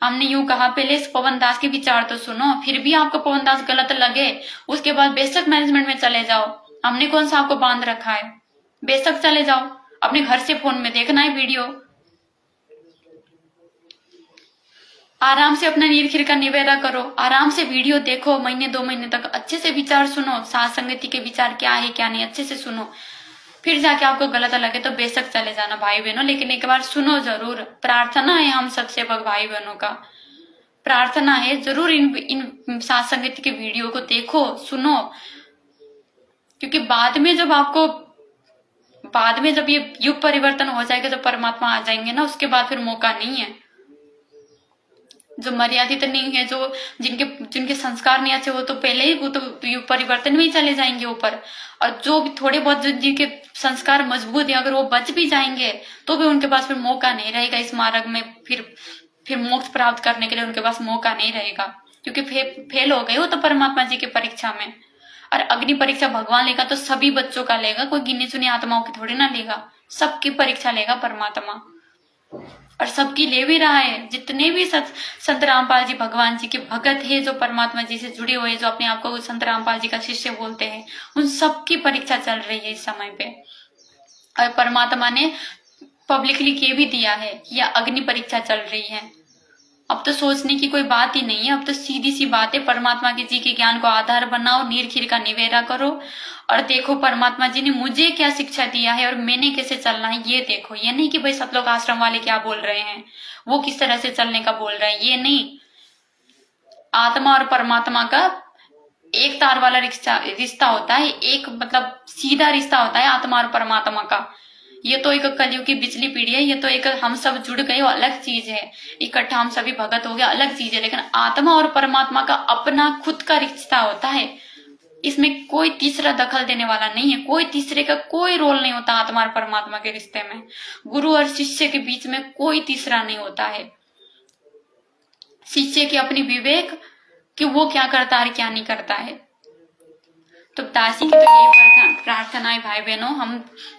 हमने यूं कहा पहले इस पवन दास के विचार तो सुनो, फिर भी आपको पवन दास गलत लगे उसके बाद बेशक मैनेजमेंट में चले जाओ। हमने कौन सा आपको बांध रखा है, बेशक चले जाओ, अपने घर से फोन में देखना है वीडियो, आराम से अपना नीर खीर का निवेदा करो, आराम से वीडियो देखो, महीने 2 महीने तक अच्छे से विचार सुनो, साथ संगति के विचार क्या है क्या नहीं अच्छे से सुनो। फिर जाके आपको गलत लगे तो बेशक चले जाना भाई बहनों, लेकिन एक बार सुनो जरूर। प्रार्थना है हम सत्सेवक भाई बहनों का, प्रार्थना है जरूर इन साथ संगति के वीडियो को देखो सुनो, क्योंकि बाद में जब ये युग परिवर्तन हो जाएगा, जब परमात्मा आ जाएंगे ना, उसके बाद फिर मौका नहीं है। जो मर्यादित नहीं है, जो जिनके संस्कार नहीं अच्छे, वो तो पहले ही वो तो युग परिवर्तन में ही चले जाएंगे ऊपर। और जो भी थोड़े बहुत जिनके संस्कार मजबूत है, अगर वो बच भी जाएंगे तो भी उनके पास फिर मौका नहीं रहेगा इस मार्ग में फिर मोक्ष प्राप्त करने के लिए उनके पास मौका नहीं रहेगा, क्योंकि फेल हो गए हो तो परमात्मा जी की परीक्षा में। और अग्नि परीक्षा भगवान लेगा तो सभी बच्चों का लेगा, कोई गिनी चुनी आत्माओं की थोड़ी ना लेगा, सबकी परीक्षा लेगा परमात्मा, और सबकी ले भी रहा है। जितने भी संत रामपाल जी भगवान जी के भगत है, जो परमात्मा जी से जुड़े हुए, जो अपने आप को संत रामपाल जी का शिष्य बोलते हैं, उन सबकी परीक्षा चल रही है इस समय पे। और परमात्मा ने पब्लिकली ये भी दिया है कि यह अग्नि परीक्षा चल रही है। अब तो सोचने की कोई बात ही नहीं है, अब तो सीधी सी बात है, परमात्मा के जी के ज्ञान को आधार बनाओ, नीर खीर का निवेरा करो और देखो परमात्मा जी ने मुझे क्या शिक्षा दिया है और मैंने कैसे चलना है ये देखो। ये नहीं कि भाई सतलोक आश्रम वाले क्या बोल रहे हैं, वो किस तरह से चलने का बोल रहे हैं, ये नहीं। आत्मा और परमात्मा का एक तार वाला रिश्ता होता है, एक मतलब सीधा रिश्ता होता है आत्मा और परमात्मा का। ये तो एक कलयुग की बिजली पीढ़ी है, ये तो एक हम सब जुड़ गए वो अलग चीज है, इकट्ठा हम सभी भगत हो गया अलग चीज है। लेकिन आत्मा और परमात्मा का अपना खुद का रिश्ता होता है, इसमें कोई तीसरा दखल देने वाला नहीं है, कोई तीसरे का कोई रोल नहीं होता आत्मा और परमात्मा के रिश्ते में। गुरु और शिष्य के बीच में कोई तीसरा नहीं होता है। शिष्य की अपनी विवेक कि वो क्या करता है और क्या नहीं करता है। तो दासी की तो यही प्रार्थना है भाई बहनों, हम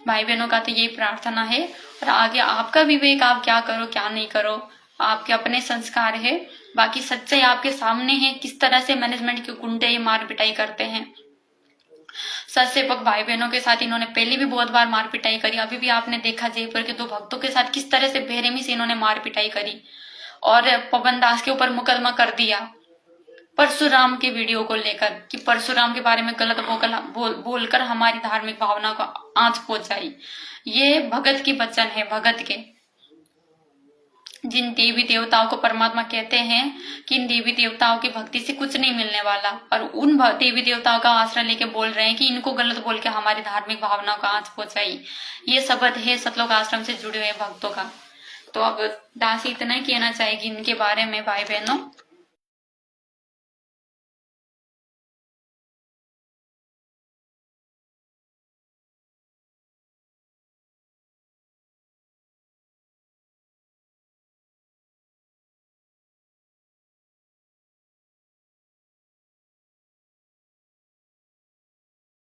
भाई बहनों का तो यही प्रार्थना है। और आगे आपका विवेक, आप क्या करो क्या नहीं करो, आपके अपने संस्कार है, बाकी सच्चाई आपके सामने है, किस तरह से मैनेजमेंट के गुंडे ये मार पिटाई करते हैं। सत्सेवक भाई बहनों के साथ इन्होंने पहले भी बहुत बार मार पिटाई करी, अभी भी आपने देखा जयपुर के 2 भक्तों के साथ किस तरह से बेरहमी से इन्होंने मार पिटाई करी और पवन दास के ऊपर मुकदमा कर दिया परशुराम के वीडियो को लेकर कि परशुराम के बारे में गलत बोलकर हमारी धार्मिक भावना को आंच पहुंचाई। ये भगत की वचन है, भगत के। जिन देवी देवताओं को परमात्मा कहते हैं कि इन देवी देवताओं की भक्ति से कुछ नहीं मिलने वाला, और उन देवी देवताओं का आश्रय लेके बोल रहे हैं कि इनको गलत बोल के हमारी धार्मिक भावनाओं को आंच पहुंचाई। ये शब्द है सतलोक आश्रम से जुड़े हुए भक्तों का। तो अब दासी इतना ही कहना चाहेगी इनके बारे में भाई बहनों